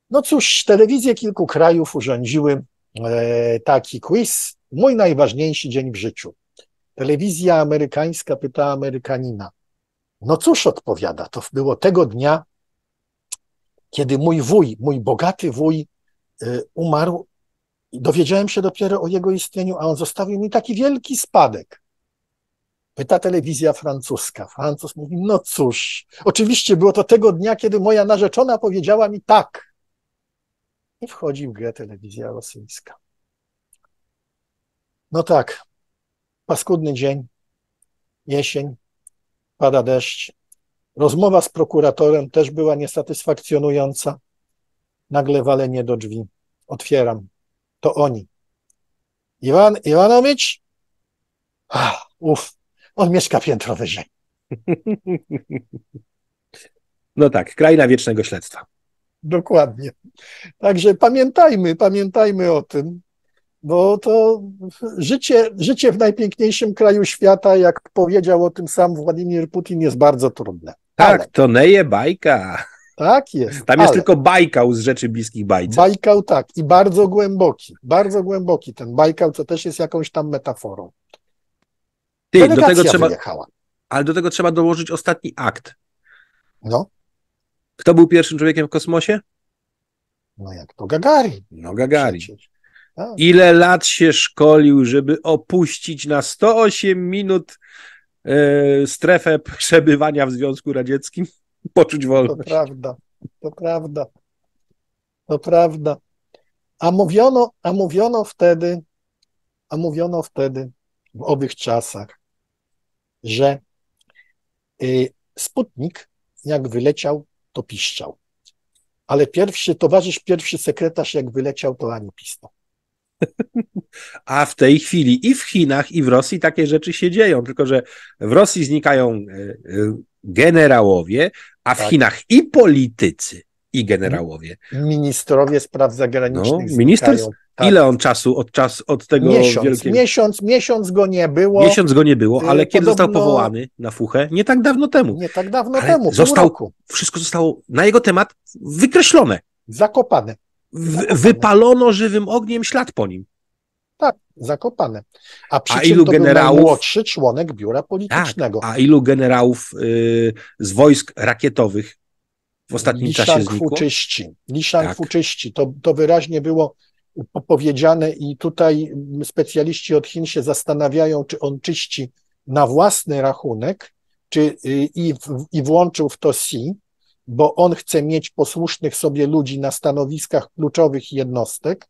No cóż, telewizje kilku krajów urządziły taki quiz. Mój najważniejszy dzień w życiu. Telewizja amerykańska pyta Amerykanina. No cóż, odpowiada, to było tego dnia, kiedy mój bogaty wuj umarł i dowiedziałem się dopiero o jego istnieniu, a on zostawił mi taki wielki spadek. Pyta telewizja francuska. Francuz mówi, no cóż, oczywiście było to tego dnia, kiedy moja narzeczona powiedziała mi tak. I wchodzi w grę telewizja rosyjska. No tak, paskudny dzień, jesień, pada deszcz. Rozmowa z prokuratorem też była niesatysfakcjonująca. Nagle walenie do drzwi. Otwieram. To oni. Iwan Iwanowicz? On mieszka piętro wyżej. No tak, kraina wiecznego śledztwa. Dokładnie. Także pamiętajmy o tym, bo to życie w najpiękniejszym kraju świata, jak powiedział o tym sam Władimir Putin, jest bardzo trudne. Tak, Ale, to nie jest bajka. tak jest, Tam jest ale tylko Bajkał z rzeczy bliskich bajce. Bajkał tak i bardzo głęboki ten Bajkał, co też jest jakąś tam metaforą. Ty, Delegacja wyjechała. ale do tego trzeba dołożyć ostatni akt. No, Kto był pierwszym człowiekiem w kosmosie? no jak to Gagarin No Gagarin. przecież. Tak. Ile lat się szkolił, żeby opuścić na 108 minut strefę przebywania w Związku Radzieckim? Poczuć To wolność. prawda, to prawda, to prawda. A mówiono wtedy w owych czasach, że Sputnik jak wyleciał, to piszczał. Ale pierwszy sekretarz jak wyleciał, to ani pistał. A w tej chwili i w Chinach, i w Rosji takie rzeczy się dzieją, tylko że w Rosji znikają generałowie, a w Tak. Chinach i politycy, i generałowie. Ministrowie spraw zagranicznych No, minister, znikają. Tak. ile on czasu od tego wielkiego... Miesiąc go nie było. Miesiąc go nie było, ale kiedy Podobno- został powołany na fuchę? Nie tak dawno temu. Nie tak dawno Ale temu, pół roku. wszystko zostało na jego temat wykreślone. Zakopane. Wypalono żywym ogniem ślad po nim. Tak, zakopane. A przy A czym ilu to generałów? był najmłodszy członek biura Tak, politycznego. a ilu generałów z wojsk rakietowych w ostatnim czasie znikło? Li Shangfu Tak. czyści. To wyraźnie było powiedziane i tutaj specjaliści od Chin się zastanawiają, czy on czyści na własny rachunek, czy i włączył w to Xi, bo on chce mieć posłusznych sobie ludzi na stanowiskach kluczowych jednostek,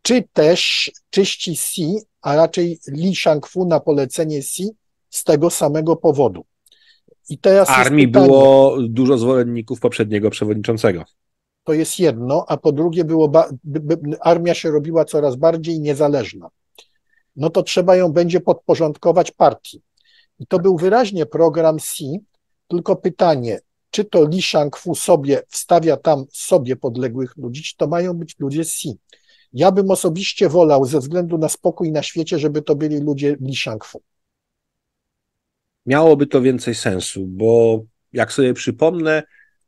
czy też czyści Xi, a raczej Li Shangfu na polecenie Xi z tego samego powodu. I teraz W armii jest pytanie, było dużo zwolenników poprzedniego przewodniczącego. to jest jedno, a po drugie armia się robiła coraz bardziej niezależna. No to trzeba ją będzie podporządkować partii. I to był wyraźnie program Xi, tylko pytanie, czy to Li Shangfu sobie wstawia tam sobie podległych ludzi, czy to mają być ludzie z Xi. Ja bym osobiście wolał, ze względu na spokój na świecie, żeby to byli ludzie Li Shangfu. Miałoby to więcej sensu, bo jak sobie przypomnę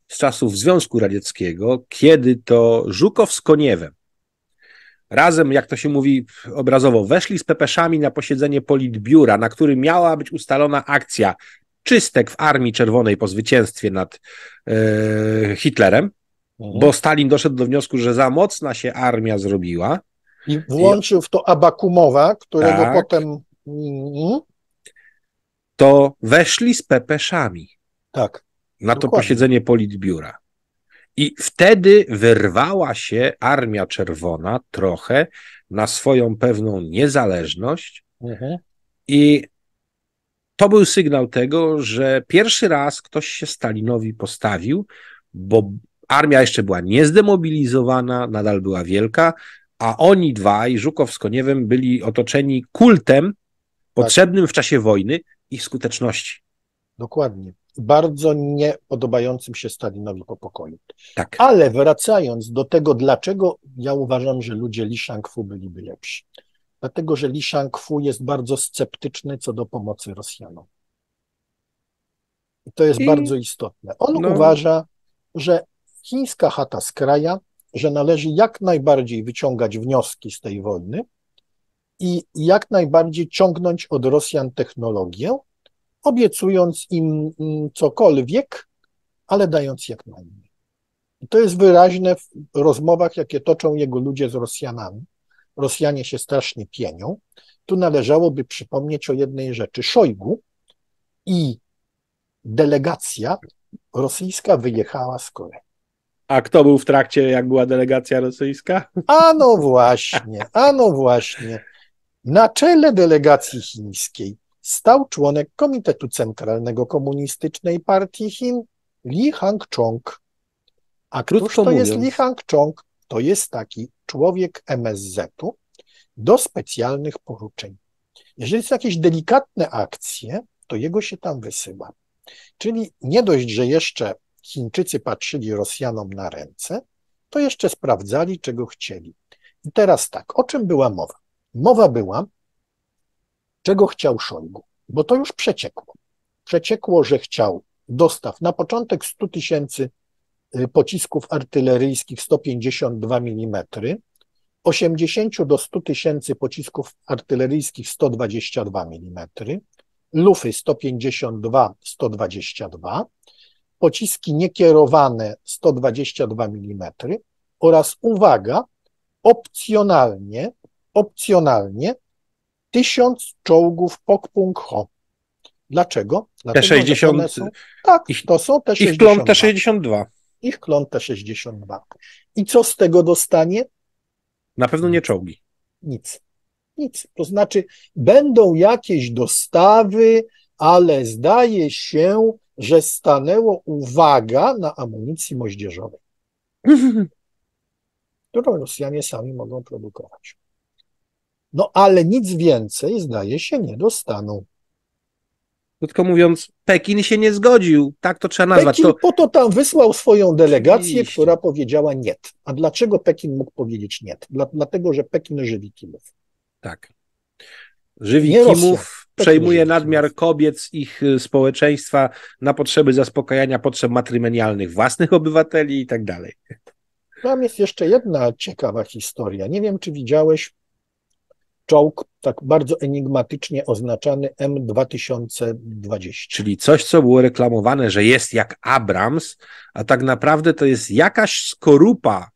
z czasów Związku Radzieckiego, kiedy to Żukow z Koniewem razem, jak to się mówi obrazowo, weszli z pepeszami na posiedzenie politbiura, na którym miała być ustalona akcja czystek w Armii Czerwonej po zwycięstwie nad Hitlerem, bo Stalin doszedł do wniosku, że za mocna się armia zrobiła. I włączył w to Abakumowa, którego Tak. potem... To weszli z pepeszami Tak. na to Dokładnie. posiedzenie politbiura. I wtedy wyrwała się Armia Czerwona trochę na swoją pewną niezależność i to był sygnał tego, że pierwszy raz ktoś się Stalinowi postawił, bo armia jeszcze była niezdemobilizowana, nadal była wielka, a oni dwaj, Żukow z Koniewem, byli otoczeni kultem potrzebnym w czasie wojny i skuteczności. Dokładnie. Bardzo niepodobającym się Stalinowi po pokoju. Tak. Ale wracając do tego, dlaczego ja uważam, że ludzie Li Shangfu byliby lepsi. Dlatego, że Li Shangfu jest bardzo sceptyczny co do pomocy Rosjanom. I to jest bardzo istotne. On uważa, że chińska chata z kraja, że należy jak najbardziej wyciągać wnioski z tej wojny i jak najbardziej ciągnąć od Rosjan technologię, obiecując im cokolwiek, ale dając jak najmniej. I to jest wyraźne w rozmowach, jakie toczą jego ludzie z Rosjanami. Rosjanie się strasznie pienią. Tu należałoby przypomnieć o jednej rzeczy. Szojgu i delegacja rosyjska wyjechała z Korei. A kto był w trakcie, jak była delegacja rosyjska? A no właśnie. Na czele delegacji chińskiej stał członek Komitetu Centralnego Komunistycznej Partii Chin Li Hangchong. A któż to jest Li Hangchong? To jest taki człowiek MSZ-u do specjalnych poruczeń. Jeżeli są jakieś delikatne akcje, to jego się tam wysyła. Czyli nie dość, że jeszcze Chińczycy patrzyli Rosjanom na ręce, to jeszcze sprawdzali, czego chcieli. I teraz tak, o czym była mowa? Mowa była, czego chciał Szojgu, bo to już przeciekło. Przeciekło, że chciał dostaw. Na początek 100 tysięcy pocisków artyleryjskich 152 mm, 80 do 100 tysięcy pocisków artyleryjskich 122 mm, lufy 152, 122, pociski niekierowane 122 mm oraz, uwaga, opcjonalnie 1000 czołgów Pokpung-ho. Dlaczego? Dlatego, T-60, że one są, tak, to są T-62. Ich klon T-62. Ich klon T-62. I co z tego dostanie? Na pewno nie czołgi. Nic. To znaczy, będą jakieś dostawy, ale zdaje się, że stanęło, uwaga, na amunicji moździerzowej, którą Rosjanie sami mogą produkować. No ale nic więcej, zdaje się, nie dostaną. Krótko mówiąc, Pekin się nie zgodził. Tak to trzeba nazwać. Pekin po to tam wysłał swoją delegację, Oczywiście. która powiedziała nie. A dlaczego Pekin mógł powiedzieć nie? Dlatego, że Pekin żywi Kimów. Tak. Żywi Nie Rosja. Kimów, Pekin przejmuje żywi nadmiar Kimów. kobiet z ich społeczeństwa na potrzeby zaspokajania potrzeb matrymonialnych własnych obywateli i tak dalej. Tam jest jeszcze jedna ciekawa historia. Nie wiem, czy widziałeś czołg tak bardzo enigmatycznie oznaczany M2020. Czyli coś, co było reklamowane, że jest jak Abrams, a tak naprawdę to jest jakaś skorupa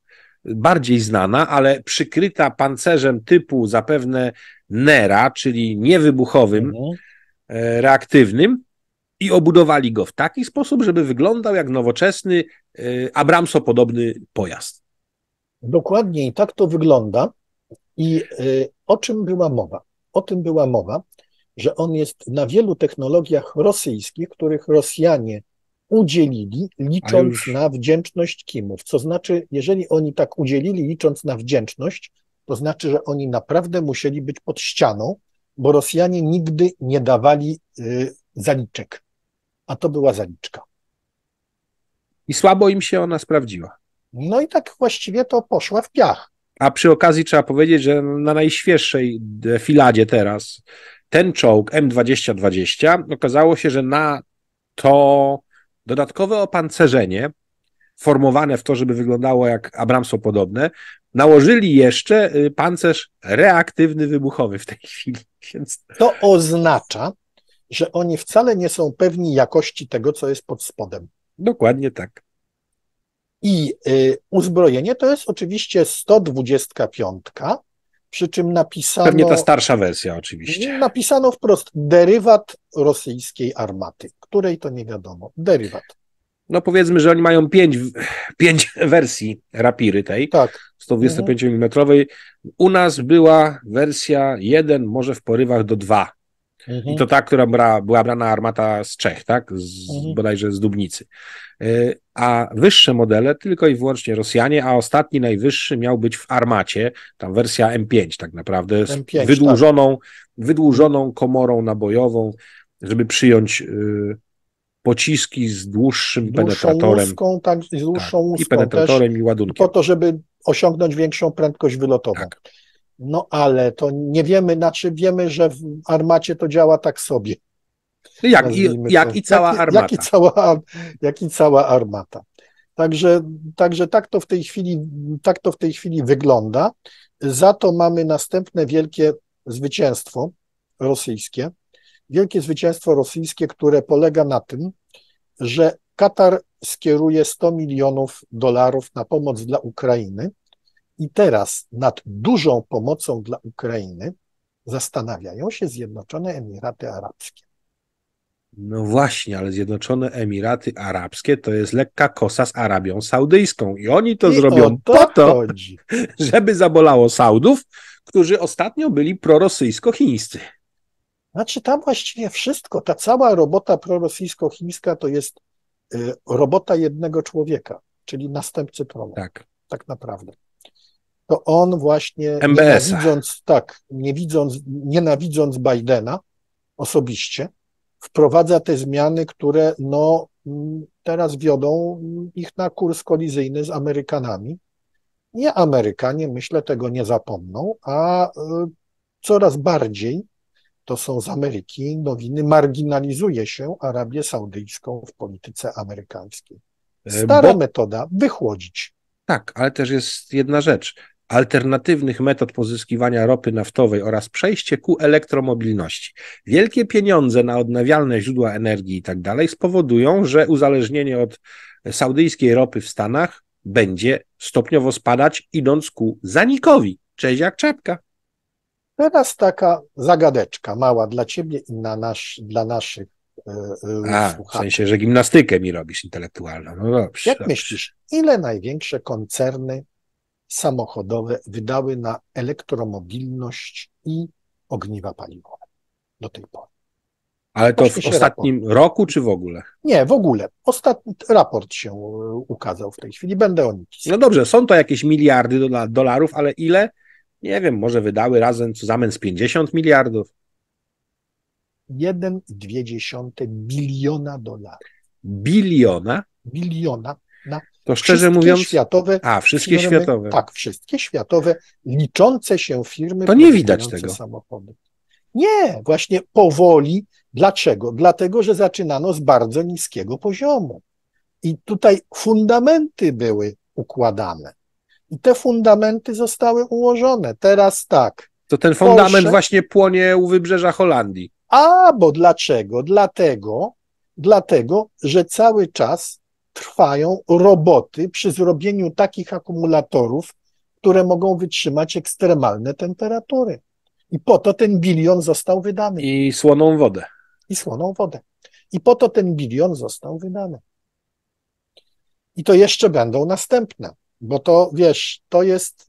bardziej znana, ale przykryta pancerzem typu zapewne Nera, czyli niewybuchowym, reaktywnym, i obudowali go w taki sposób, żeby wyglądał jak nowoczesny, Abramso-podobny pojazd. Dokładnie i tak to wygląda. I o czym była mowa? O tym była mowa, że on jest na wielu technologiach rosyjskich, których Rosjanie udzielili, licząc na wdzięczność Kimów. Co znaczy, jeżeli oni tak udzielili, licząc na wdzięczność, to znaczy, że oni naprawdę musieli być pod ścianą, bo Rosjanie nigdy nie dawali zaliczek, a to była zaliczka. I słabo im się ona sprawdziła. No i tak właściwie to poszła w piach. A przy okazji trzeba powiedzieć, że na najświeższej defiladzie teraz ten czołg M2020 okazało się, że na to dodatkowe opancerzenie formowane w to, żeby wyglądało jak Abramso podobne, nałożyli jeszcze pancerz reaktywny wybuchowy w tej chwili. Więc... To oznacza, że oni wcale nie są pewni jakości tego, co jest pod spodem. Dokładnie tak. I uzbrojenie to jest oczywiście 125, przy czym napisano... Pewnie ta starsza wersja oczywiście. Napisano wprost derywat rosyjskiej armaty, której to nie wiadomo. Derywat. No powiedzmy, że oni mają pięć wersji rapiry tej, tak. 125 mm. U nas była wersja 1, może w porywach do 2. I to ta, która była brana armata z Czech, tak? Bodajże z Dubnicy. A wyższe modele tylko i wyłącznie Rosjanie, a ostatni najwyższy miał być w armacie, tam wersja M5 tak naprawdę, z M5, wydłużoną komorą nabojową, żeby przyjąć pociski z dłuższym penetratorem. Łuską, tak, z dłuższą łuską i penetratorem też, i ładunkiem. po to, żeby osiągnąć większą prędkość wylotową. Tak. No ale to nie wiemy, wiemy, że w armacie to działa tak sobie. Jak i cała armata. Jak i cała armata. Także tak to w tej chwili wygląda. Za to mamy następne wielkie zwycięstwo rosyjskie. Wielkie zwycięstwo rosyjskie, które polega na tym, że Katar skieruje $100 milionów na pomoc dla Ukrainy. I teraz nad dużą pomocą dla Ukrainy zastanawiają się Zjednoczone Emiraty Arabskie. No właśnie, ale Zjednoczone Emiraty Arabskie to jest lekka kosa z Arabią Saudyjską i oni to zrobią po to, żeby zabolało Saudów, którzy ostatnio byli prorosyjsko-chińscy. Znaczy tam właściwie wszystko, ta cała robota prorosyjsko-chińska to jest robota jednego człowieka, czyli następcy tronu. Tak naprawdę. To on właśnie, nienawidząc Bidena osobiście, wprowadza te zmiany, które no, teraz wiodą ich na kurs kolizyjny z Amerykanami. Nie Amerykanie, myślę, tego nie zapomną, a coraz bardziej to są z Ameryki nowiny, marginalizuje się Arabię Saudyjską w polityce amerykańskiej. Stara metoda, wychłodzić. Tak, ale też jest jedna rzecz. Alternatywnych metod pozyskiwania ropy naftowej oraz przejście ku elektromobilności. Wielkie pieniądze na odnawialne źródła energii i tak dalej spowodują, że uzależnienie od saudyjskiej ropy w Stanach będzie stopniowo spadać, idąc ku zanikowi. Cześć jak czapka. Teraz taka zagadeczka mała dla ciebie i dla naszych W słuchaczy. sensie, że gimnastykę mi robisz intelektualną. No dobrze. Jak myślisz, ile największe koncerny samochodowe wydały na elektromobilność i ogniwa paliwowe do tej pory? Ale to w Pośpiesz ostatnim roku, czy w ogóle? Nie, w ogóle. Ostatni raport się ukazał w tej chwili. Będę o nim pisał. No dobrze, są to jakieś miliardy dolarów, ale ile? Nie wiem, może wydały razem z 50 miliardów. 1,2 biliona dolarów. Biliona? Biliona na To szczerze wszystkie mówiąc... światowe wszystkie firmy, światowe. Tak, wszystkie światowe, liczące się firmy To nie widać produkujące tego. samochody. Nie, właśnie powoli. Dlaczego? Dlatego, że zaczynano z bardzo niskiego poziomu. I tutaj fundamenty były układane. I te fundamenty zostały ułożone. Teraz tak. To ten fundament Porsche, właśnie płonie u wybrzeża Holandii. bo dlaczego? Dlatego, że cały czas trwają roboty przy zrobieniu takich akumulatorów, które mogą wytrzymać ekstremalne temperatury. I po to ten bilion został wydany. I słoną wodę. I słoną wodę. I po to ten bilion został wydany. I to jeszcze będą następne, bo to, wiesz, to jest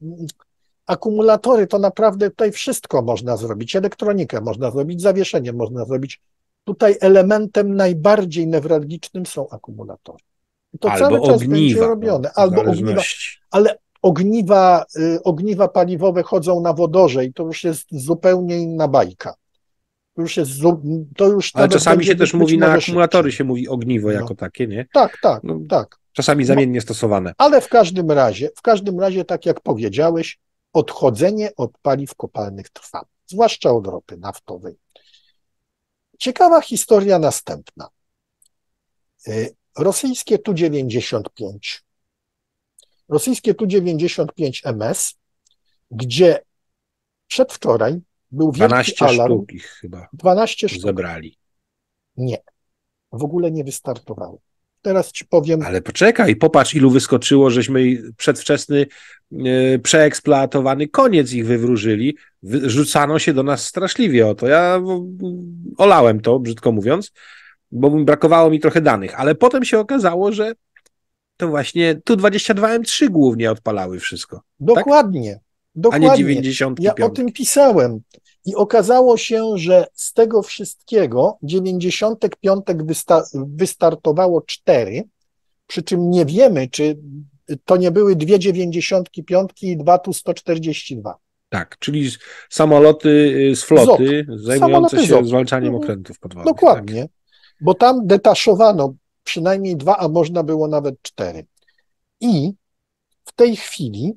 akumulatory, to naprawdę tutaj wszystko można zrobić, elektronikę można zrobić, zawieszenie można zrobić. Tutaj elementem najbardziej newralgicznym są akumulatory. I to cały czas będzie robione. Albo ogniwa, ale ogniwa paliwowe chodzą na wodorze i to już jest zupełnie inna bajka. Ale czasami się też mówi na akumulatory, się mówi ogniwo jako takie, nie? Tak. Czasami zamiennie stosowane. Ale w każdym razie, tak jak powiedziałeś, odchodzenie od paliw kopalnych trwa, zwłaszcza od ropy naftowej. Ciekawa historia następna. Rosyjskie Tu-95 MS, gdzie przedwczoraj był wielki 12 alarm. sztuk ich chyba 12 sztuk. zebrali. Nie, w ogóle nie wystartowały. Teraz ci powiem. Ale poczekaj, popatrz, ilu wyskoczyło, żeśmy przedwczesny, przeeksploatowany koniec ich wywróżyli. Rzucano się do nas straszliwie o to. Ja olałem to, brzydko mówiąc, bo brakowało mi trochę danych, ale potem się okazało, że to właśnie Tu-22M3 głównie odpalały wszystko. Dokładnie. Tak? Dokładnie. A nie 95. Ja o tym pisałem i okazało się, że z tego wszystkiego 95 wystartowało 4, przy czym nie wiemy, czy to nie były 2 95 i 2 Tu-142. Tak, czyli samoloty z floty zajmujące się zwalczaniem okrętów podwodnych. Dokładnie, tak. Bo tam detaszowano przynajmniej 2, a można było nawet 4. I w tej chwili,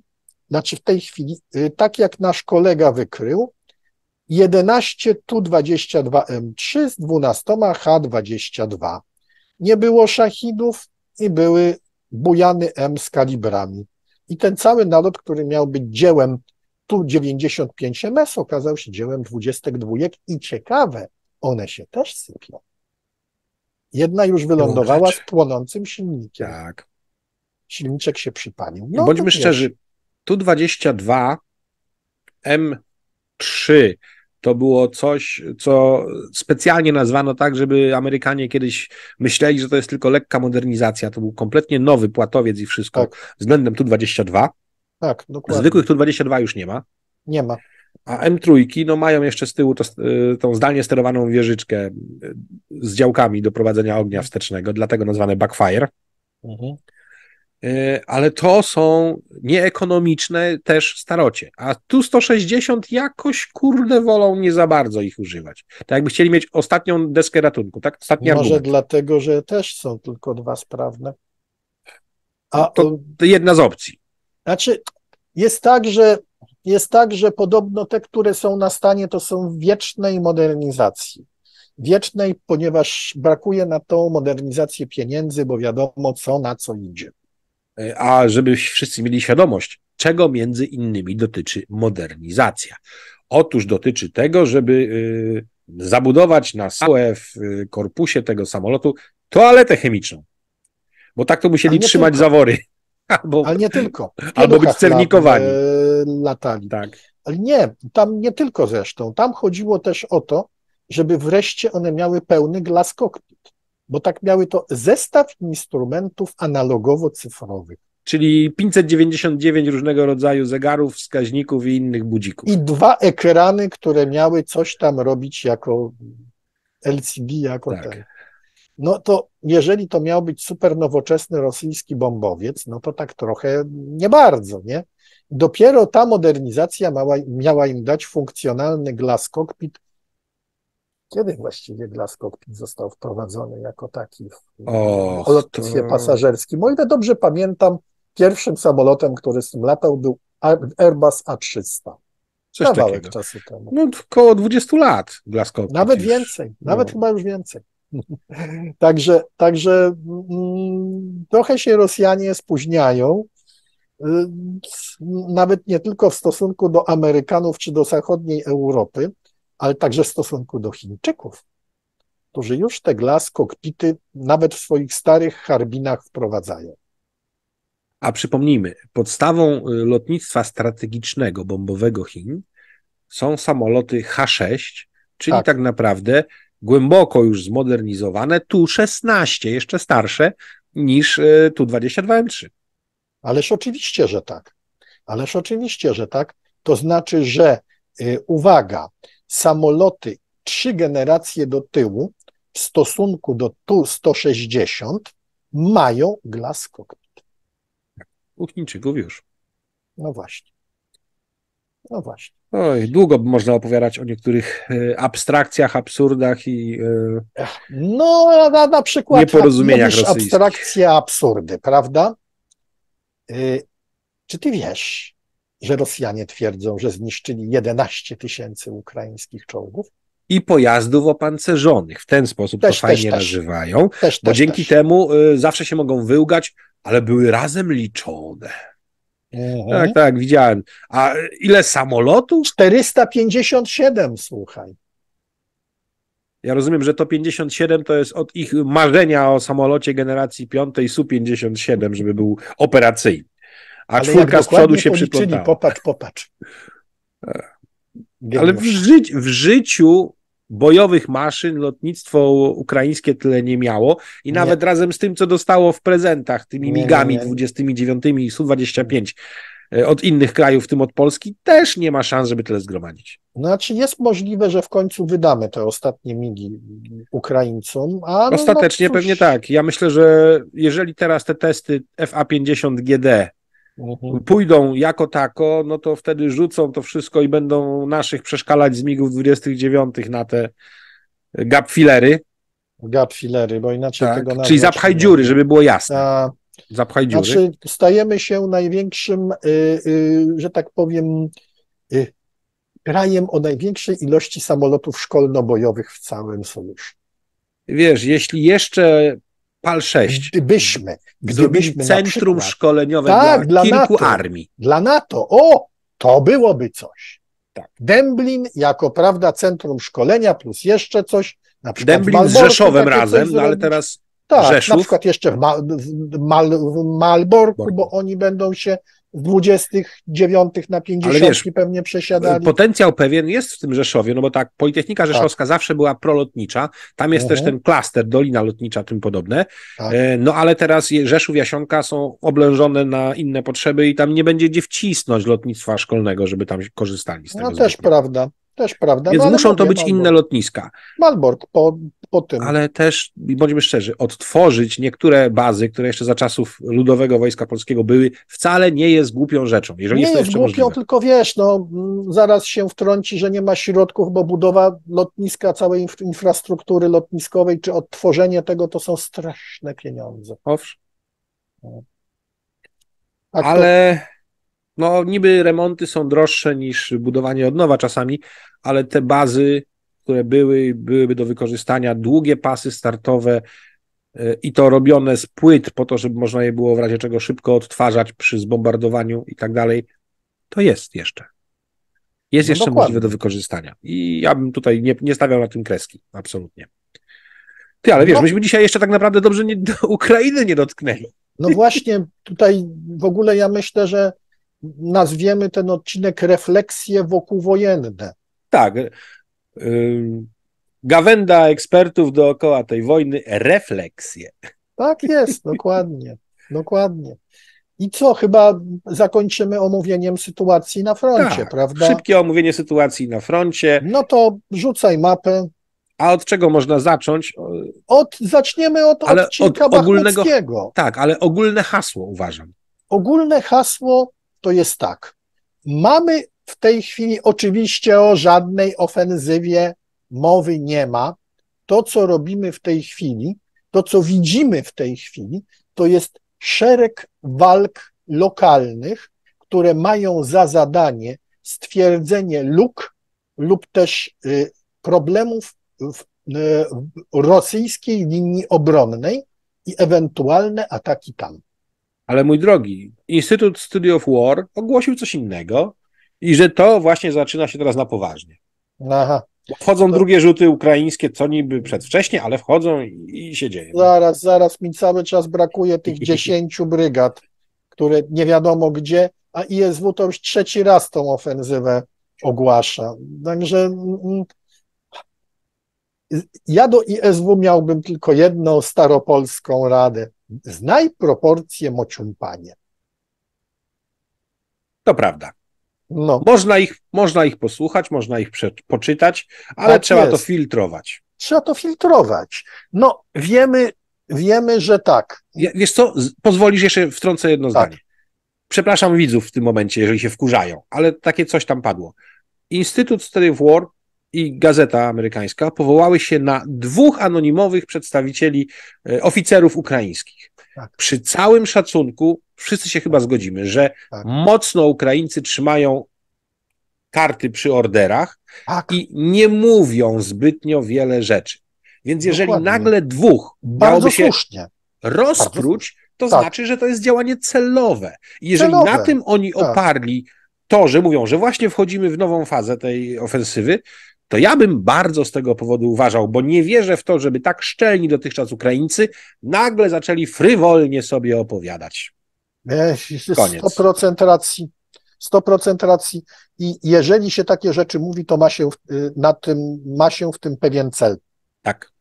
tak jak nasz kolega wykrył, 11 Tu-22M3 z 12 H-22. Nie było szachidów i były bujany M z kalibrami. I ten cały nalot, który miał być dziełem Tu-95MS, okazał się dziełem 22 i ciekawe, one się też sypią. Jedna już wylądowała z płonącym silnikiem. Tak. Silniczek się przypalił. Bądźmy szczerzy, Tu-22 M3 to było coś, co specjalnie nazwano tak, żeby Amerykanie kiedyś myśleli, że to jest tylko lekka modernizacja. To był kompletnie nowy płatowiec i wszystko względem Tu-22. Tak, dokładnie. Zwykłych Tu-22 już nie ma. Nie ma. A M3 mają jeszcze z tyłu tą zdalnie sterowaną wieżyczkę z działkami do prowadzenia ognia wstecznego, dlatego nazwane backfire. Ale to są nieekonomiczne też starocie. A Tu-160 jakoś, kurde, wolą nie za bardzo ich używać. Tak jakby chcieli mieć ostatnią deskę ratunku, tak? Ostatni Może argument. dlatego, że też są tylko 2 sprawne. To jedna z opcji. Znaczy, jest tak, że jest tak, że podobno te, które są na stanie, to są w wiecznej modernizacji. Wiecznej, ponieważ brakuje na tą modernizację pieniędzy, bo wiadomo co na co idzie. A żeby wszyscy mieli świadomość, czego między innymi dotyczy modernizacja. Otóż dotyczy tego, żeby zabudować na stałe w korpusie tego samolotu toaletę chemiczną. Bo tak to musieli trzymać tylko. zawory. Ale nie tylko. Albo być cernikowani. Latali. Tak. Ale nie, tam nie tylko zresztą. Tam chodziło też o to, żeby wreszcie one miały pełny glass cockpit, bo tak miały to zestaw instrumentów analogowo-cyfrowych. Czyli 599 różnego rodzaju zegarów, wskaźników i innych budzików. I 2 ekrany, które miały coś tam robić jako LCD, jako Tak. ten. No to jeżeli to miał być super nowoczesny rosyjski bombowiec, no to tak trochę nie bardzo, nie? Dopiero ta modernizacja miała im dać funkcjonalny glass cockpit. Kiedy właściwie glass cockpit został wprowadzony jako taki w lotnictwie pasażerskim? O ile dobrze pamiętam, pierwszym samolotem, który z tym latał, był Airbus A300. Coś Kawałek takiego. czasu temu. No około 20 lat glass cockpit Nawet już. więcej, nawet No. chyba już więcej. Także trochę się Rosjanie spóźniają, nawet nie tylko w stosunku do Amerykanów czy do zachodniej Europy, ale także w stosunku do Chińczyków, którzy już te glass cockpity nawet w swoich starych Harbinach wprowadzają. A przypomnijmy, podstawą lotnictwa strategicznego bombowego Chin są samoloty H-6, czyli tak naprawdę głęboko już zmodernizowane Tu-16, jeszcze starsze niż Tu-22M3. Ależ oczywiście, że tak. Ależ oczywiście, że tak. To znaczy, że uwaga, samoloty 3 generacje do tyłu w stosunku do Tu-160 mają glass cockpit. U Chińczyków już. No właśnie. No właśnie. Oj, długo można opowiadać o niektórych abstrakcjach, absurdach i No, na przykład nieporozumieniach mówisz rosyjskich. abstrakcje, absurdy, prawda? Czy ty wiesz, że Rosjanie twierdzą, że zniszczyli 11 000 ukraińskich czołgów? I pojazdów opancerzonych. W ten sposób to fajnie nazywają, bo dzięki temu zawsze się mogą wyłgać, ale były razem liczone. Tak, tak, widziałem. A ile samolotów? 457, słuchaj. Ja rozumiem, że to 57 to jest od ich marzenia o samolocie generacji 5 Su-57, żeby był operacyjny. A ale 4 z przodu się przyplątała. Popatrz. Ale w życiu bojowych maszyn lotnictwo ukraińskie tyle nie miało i nawet razem z tym, co dostało w prezentach, tymi migami 29 i Su-25 od innych krajów, w tym od Polski, też nie ma szans, żeby tyle zgromadzić. Znaczy jest możliwe, że w końcu wydamy te ostatnie migi Ukraińcom. Ostatecznie pewnie tak. Ja myślę, że jeżeli teraz te testy FA-50GD pójdą jako tako, no to wtedy rzucą to wszystko i będą naszych przeszkalać z MiG-ów 29 na te gap-filery. Gap-filery, bo inaczej tego nazwać. Czyli zapchaj dziury, żeby było jasne. Zapchaj dziury. Znaczy stajemy się największym, że tak powiem, krajem o największej ilości samolotów szkolno-bojowych w całym sojuszu. Wiesz, jeśli jeszcze PAL-6 gdybyśmy centrum przykład, szkoleniowe dla kilku NATO, armii. Dla NATO, to byłoby coś. Tak. Dęblin jako, prawda, centrum szkolenia plus jeszcze coś. Na przykład Dęblin z Rzeszowem razem, no ale teraz Rzeszów. Na przykład jeszcze w Malborku, bo oni będą się z 29 na 50 pewnie przesiadali. Potencjał pewien jest w tym Rzeszowie, no bo tak, Politechnika Rzeszowska zawsze była prolotnicza, tam jest też ten klaster, Dolina Lotnicza, tym podobne, no ale teraz Rzeszów, Jasionka są oblężone na inne potrzeby i tam nie będzie gdzie wcisnąć lotnictwa szkolnego, żeby tam korzystali z tego. No też prawda. Więc muszą to być inne lotniska. Malbork po tym. Ale też, bądźmy szczerzy, odtworzyć niektóre bazy, które jeszcze za czasów Ludowego Wojska Polskiego były, wcale nie jest głupią rzeczą. Jeżeli nie jest głupią, możliwe. tylko wiesz, zaraz się wtrąci, że nie ma środków, bo budowa lotniska, całej infrastruktury lotniskowej, czy odtworzenie tego, to są straszne pieniądze. Owszem. Ale No niby remonty są droższe niż budowanie od nowa czasami, ale te bazy, które byłyby do wykorzystania, długie pasy startowe i to robione z płyt po to, żeby można je było w razie czego szybko odtwarzać przy zbombardowaniu i tak dalej, to jest jeszcze. Jest No jeszcze dokładnie. możliwe do wykorzystania. I ja bym tutaj nie stawiał na tym kreski. Absolutnie. Ty, ale wiesz, No. myśmy dzisiaj jeszcze tak naprawdę dobrze do Ukrainy nie dotknęli. No właśnie tutaj w ogóle ja myślę, że nazwiemy ten odcinek refleksje wokółwojenne. Tak. Gawenda ekspertów dookoła tej wojny, refleksje. Tak jest, dokładnie, dokładnie. I co, chyba zakończymy omówieniem sytuacji na froncie, Tak, prawda? szybkie omówienie sytuacji na froncie. No to rzucaj mapę. A od czego można zacząć? Zaczniemy od Ale odcinka od ogólnego- bachmuckiego. Tak, ale ogólne hasło uważam. Ogólne hasło to jest tak. Mamy w tej chwili, oczywiście o żadnej ofensywie mowy nie ma. To, co robimy w tej chwili, to, co widzimy w tej chwili, to jest szereg walk lokalnych, które mają za zadanie stwierdzenie luk lub też problemów w rosyjskiej linii obronnej i ewentualne ataki tam. Ale mój drogi, Instytut Study of War ogłosił coś innego i że to właśnie zaczyna się teraz na poważnie. Aha, Bo wchodzą drugie rzuty ukraińskie, co niby przedwcześnie, ale wchodzą i się dzieje. zaraz mi cały czas brakuje tych 10 brygad, które nie wiadomo gdzie, a ISW to już trzeci raz tą ofensywę ogłasza. Także ja do ISW miałbym tylko jedną staropolską radę. Znaj proporcje, mociumpanie. To prawda. No, Można ich posłuchać, można ich poczytać, ale Tak trzeba jest. to filtrować. trzeba to filtrować. No, wiemy, że tak. Wiesz co, pozwolisz jeszcze wtrącę jedno Tak. zdanie. Przepraszam widzów w tym momencie, jeżeli się wkurzają, ale takie coś tam padło. Instytut Study of War i Gazeta Amerykańska powołały się na 2 anonimowych przedstawicieli, oficerów ukraińskich. Tak. Przy całym szacunku wszyscy się chyba zgodzimy, że Tak. mocno Ukraińcy trzymają karty przy orderach Tak, i nie mówią zbytnio wiele rzeczy. Więc jeżeli Dokładnie. nagle 2 bardzo miałoby się słusznie. rozpróć, to Tak. znaczy, że to jest działanie celowe. I jeżeli Celowe. na tym oni Tak. oparli to, że mówią, że właśnie wchodzimy w nową fazę tej ofensywy, to ja bym bardzo z tego powodu uważał, bo nie wierzę w to, żeby tak szczelni dotychczas Ukraińcy nagle zaczęli frywolnie sobie opowiadać. Koniec. 100% racji. 100% racji. I jeżeli się takie rzeczy mówi, to ma się w tym pewien cel. Tak.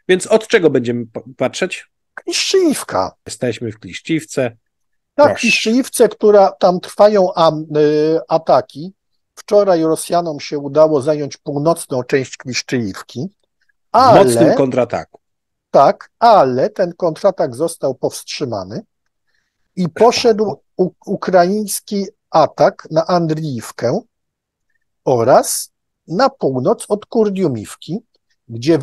Więc od czego będziemy patrzeć? Kliszczyjówka. Jesteśmy w Kliszczówce. Tak, Proszę. Kliszczyjówce, która tam trwają ataki. Wczoraj Rosjanom się udało zająć północną część Kliszczyjówki, W mocnym ale, kontrataku. tak, ale ten kontratak został powstrzymany i poszedł ukraiński atak na Andriiwkę oraz na północ od Kurdiumivki, gdzie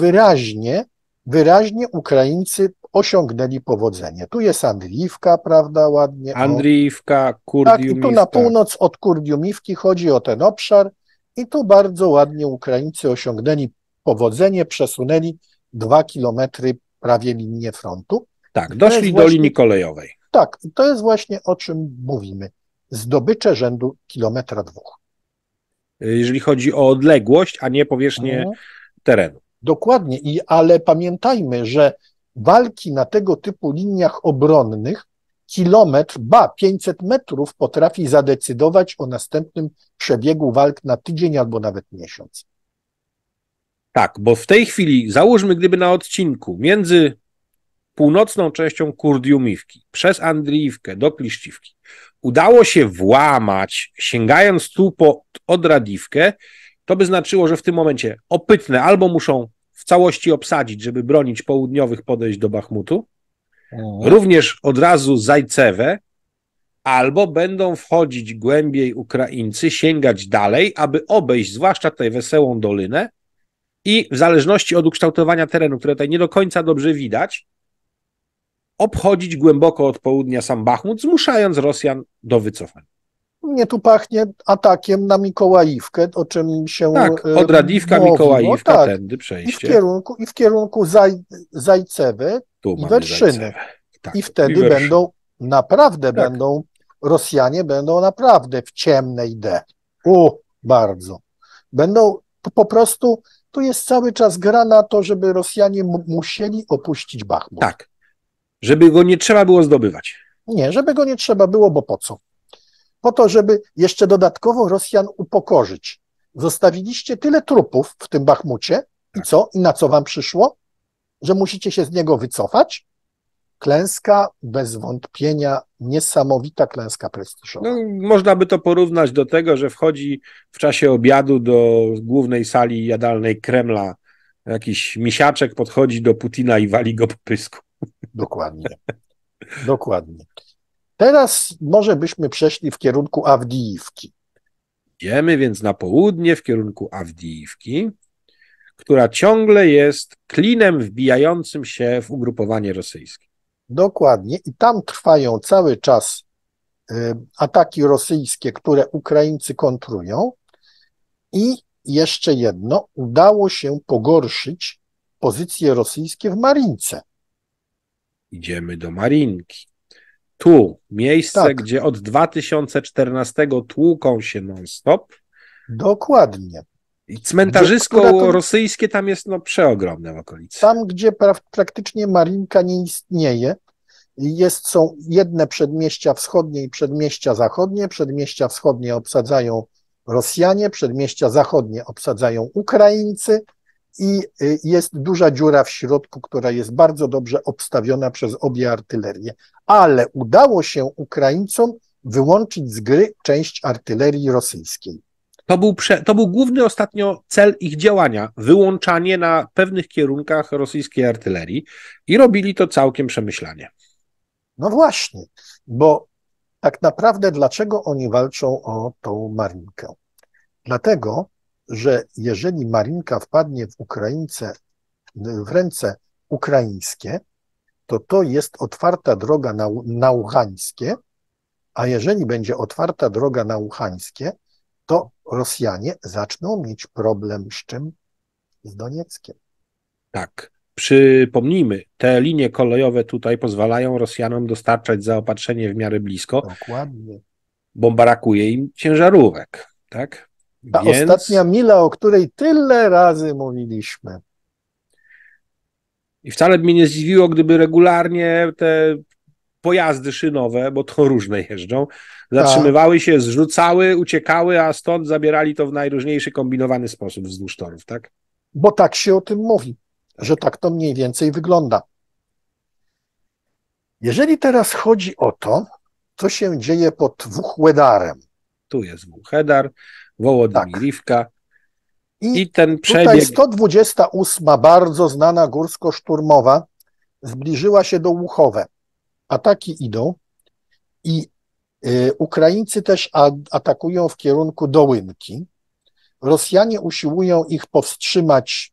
wyraźnie Ukraińcy osiągnęli powodzenie. Tu jest Andriiwka, prawda, ładnie. Andriiwka, Tak, i Kurdiumivka. tu na północ od Kurdiumivki chodzi o ten obszar i tu bardzo ładnie Ukraińcy osiągnęli powodzenie, przesunęli 2 kilometry prawie linię frontu. Tak, To doszli jest do właśnie- linii kolejowej. Tak, i to jest właśnie o czym mówimy. Zdobycze rzędu 1,2 kilometra. Jeżeli chodzi o odległość, a nie powierzchnię Mhm. terenu. Dokładnie, ale pamiętajmy, że walki na tego typu liniach obronnych kilometr, 500 metrów potrafi zadecydować o następnym przebiegu walk na tydzień albo nawet miesiąc. Tak, bo w tej chwili, załóżmy, gdyby na odcinku między północną częścią Kurdiumivki przez Andriiwkę do Kliszczówki udało się włamać, sięgając tu po Odradiwkę, to by znaczyło, że w tym momencie Opytne albo muszą w całości obsadzić, żeby bronić południowych podejść do Bachmutu, również od razu Zajcewe, albo będą wchodzić głębiej Ukraińcy, sięgać dalej, aby obejść zwłaszcza tę Wesołą Dolinę i w zależności od ukształtowania terenu, które tutaj nie do końca dobrze widać, obchodzić głęboko od południa sam Bachmut, zmuszając Rosjan do wycofania. Mnie tu pachnie atakiem na Mikołajówkę, o czym się Tak, od Radiwka, mówiło, Mikołajówka, tak. tędy I przejście. w kierunku Zajcewy Tu i mamy Węszyny. Zajcewę. Tak, I wtedy Węszyny. Tak. Rosjanie będą naprawdę w ciemnej D. Bardzo. Po prostu, tu jest cały czas gra na to, żeby Rosjanie musieli opuścić Bachmut. Tak, żeby go nie trzeba było zdobywać. Nie, żeby go nie trzeba było, bo po co? Po to, żeby jeszcze dodatkowo Rosjan upokorzyć. Zostawiliście tyle trupów w tym Bachmucie i co? I na co wam przyszło? Że musicie się z niego wycofać? Klęska, bez wątpienia, niesamowita klęska prestiżowa. No, można by to porównać do tego, że wchodzi w czasie obiadu do głównej sali jadalnej Kremla jakiś misiaczek, podchodzi do Putina i wali go po pysku. Dokładnie. Dokładnie. Teraz może byśmy przeszli w kierunku Awdijiwki. Idziemy więc na południe w kierunku Awdijiwki, która ciągle jest klinem wbijającym się w ugrupowanie rosyjskie. Dokładnie. I tam trwają cały czas ataki rosyjskie, które Ukraińcy kontrują. I jeszcze jedno, udało się pogorszyć pozycje rosyjskie w Marince. Idziemy do Marinki. Tu miejsce, Tak. gdzie od 2014 tłuką się non-stop. Dokładnie. I cmentarzysko Która to- rosyjskie tam jest przeogromne w okolicy. Tam, gdzie praktycznie Marinka nie istnieje, są jedne przedmieścia wschodnie i przedmieścia zachodnie. Przedmieścia wschodnie obsadzają Rosjanie, przedmieścia zachodnie obsadzają Ukraińcy i jest duża dziura w środku, która jest bardzo dobrze obstawiona przez obie artylerie. Ale udało się Ukraińcom wyłączyć z gry część artylerii rosyjskiej. To był główny ostatnio cel ich działania, wyłączanie na pewnych kierunkach rosyjskiej artylerii i robili to całkiem przemyślanie. No właśnie, bo tak naprawdę dlaczego oni walczą o tą Marinkę? Dlatego, że jeżeli Marinka wpadnie w ręce ukraińskie, to jest otwarta droga na Łuchańskie, a jeżeli będzie otwarta droga na Łuchańskie, to Rosjanie zaczną mieć problem z czym? Z Donieckiem. Tak. Przypomnijmy, te linie kolejowe tutaj pozwalają Rosjanom dostarczać zaopatrzenie w miarę blisko, Dokładnie. bo brakuje im ciężarówek, tak? Ta ostatnia mila, o której tyle razy mówiliśmy. I wcale by mnie nie zdziwiło, gdyby regularnie te pojazdy szynowe, bo to różne jeżdżą, zatrzymywały się, zrzucały, uciekały, a stąd zabierali to w najróżniejszy kombinowany sposób wzdłuż torów, tak? Bo tak się o tym mówi, że tak to mniej więcej wygląda. Jeżeli teraz chodzi o to, co się dzieje pod Wuhłedarem. Tu jest Wuhłedar, Wołodymirivka i ten Tutaj przebieg... 128 bardzo znana górsko-szturmowa zbliżyła się do Łuchowe. Ataki idą i Ukraińcy też atakują w kierunku Dołynki. Rosjanie usiłują ich powstrzymać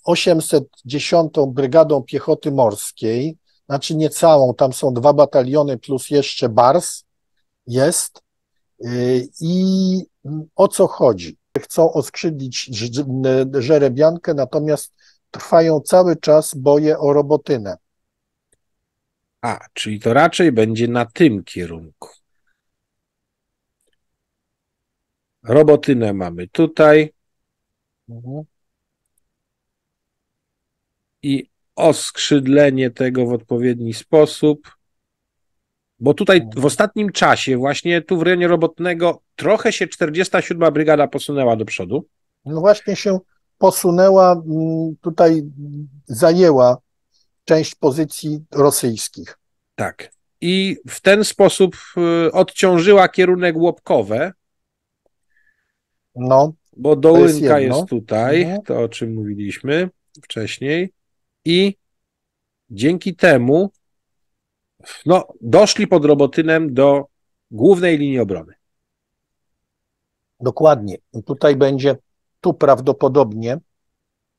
810. Brygadą Piechoty Morskiej, znaczy nie całą, tam są 2 bataliony plus jeszcze Bars jest. I o co chodzi? Chcą oskrzydlić Żerebiankę, natomiast trwają cały czas boje o Robotynę. Czyli to raczej będzie na tym kierunku. Robotynę mamy tutaj i oskrzydlenie tego w odpowiedni sposób, bo tutaj w ostatnim czasie właśnie tu w rejonie Robotnego trochę się 47. Brygada posunęła do przodu. No właśnie się posunęła, tutaj zajęła część pozycji rosyjskich. Tak. I w ten sposób odciążyła kierunek Łopkowe, no, bo Dołynka jest tutaj, to o czym mówiliśmy wcześniej, i dzięki temu doszli pod Robotynem do głównej linii obrony. Dokładnie. Tutaj będzie, prawdopodobnie,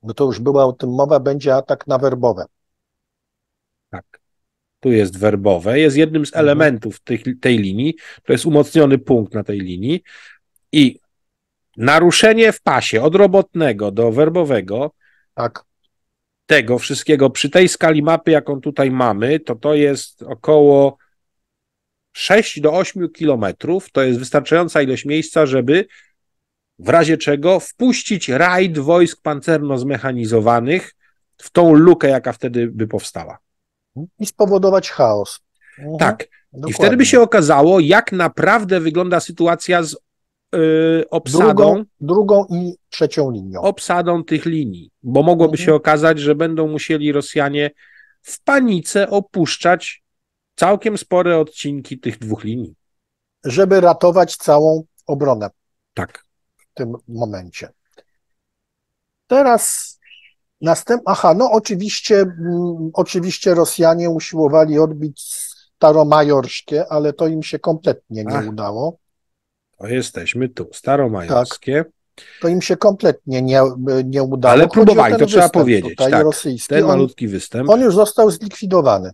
bo to już była o tym mowa, będzie atak na Werbowe. Tak. tu jest Werbowe, jest jednym z elementów tej linii, to jest umocniony punkt na tej linii i naruszenie w pasie od Robotnego do Werbowego, Tak. tego wszystkiego przy tej skali mapy, jaką tutaj mamy, to jest około 6 do 8 kilometrów, to jest wystarczająca ilość miejsca, żeby w razie czego wpuścić rajd wojsk pancerno-zmechanizowanych w tą lukę, jaka wtedy by powstała. I spowodować chaos. Tak. Dokładnie. I wtedy by się okazało, jak naprawdę wygląda sytuacja z obsadą. Drugą i trzecią linią. Obsadą tych linii, bo mogłoby się okazać, że będą musieli Rosjanie w panice opuszczać całkiem spore odcinki tych dwóch linii. Żeby ratować całą obronę. Tak. W tym momencie. Teraz oczywiście Rosjanie usiłowali odbić Staromajorskie, ale to im się kompletnie nie udało. To jesteśmy tu, Staromajorskie. Tak. To im się kompletnie nie udało. Ale próbowali, to trzeba powiedzieć. Tak, rosyjski. ten malutki występ. On już został zlikwidowany.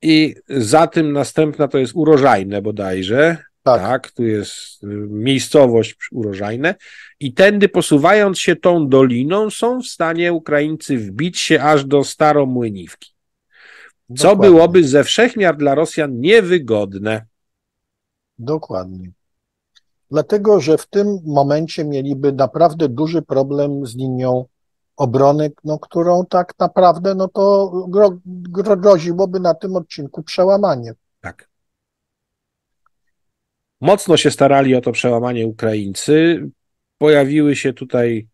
I za tym następna to jest Urożajne bodajże. Tak, tu jest miejscowość Urożajne. I tędy posuwając się tą doliną są w stanie Ukraińcy wbić się aż do Staromłyniwki. Co dokładnie. byłoby ze wszechmiar dla Rosjan niewygodne. Dokładnie. Dlatego, że w tym momencie mieliby naprawdę duży problem z linią obrony, którą tak naprawdę to groziłoby na tym odcinku przełamanie. Tak. Mocno się starali o to przełamanie Ukraińcy. Pojawiły się tutaj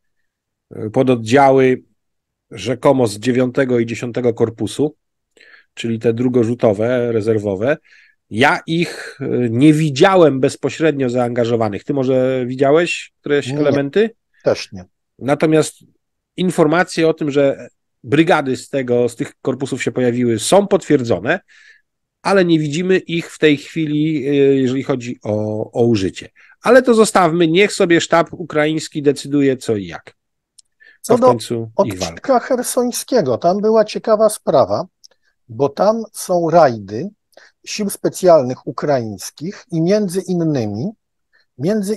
pododdziały rzekomo z 9 i 10 Korpusu, czyli te drugorzutowe, rezerwowe. Ja ich nie widziałem bezpośrednio zaangażowanych. Ty może widziałeś któreś elementy? Też nie. Natomiast informacje o tym, że brygady z tych korpusów się pojawiły, są potwierdzone, ale nie widzimy ich w tej chwili, jeżeli chodzi o użycie. Ale to zostawmy, niech sobie sztab ukraiński decyduje co i jak. Co w do końcu ich walka. odcinka chersońskiego, tam była ciekawa sprawa, bo tam są rajdy sił specjalnych ukraińskich i między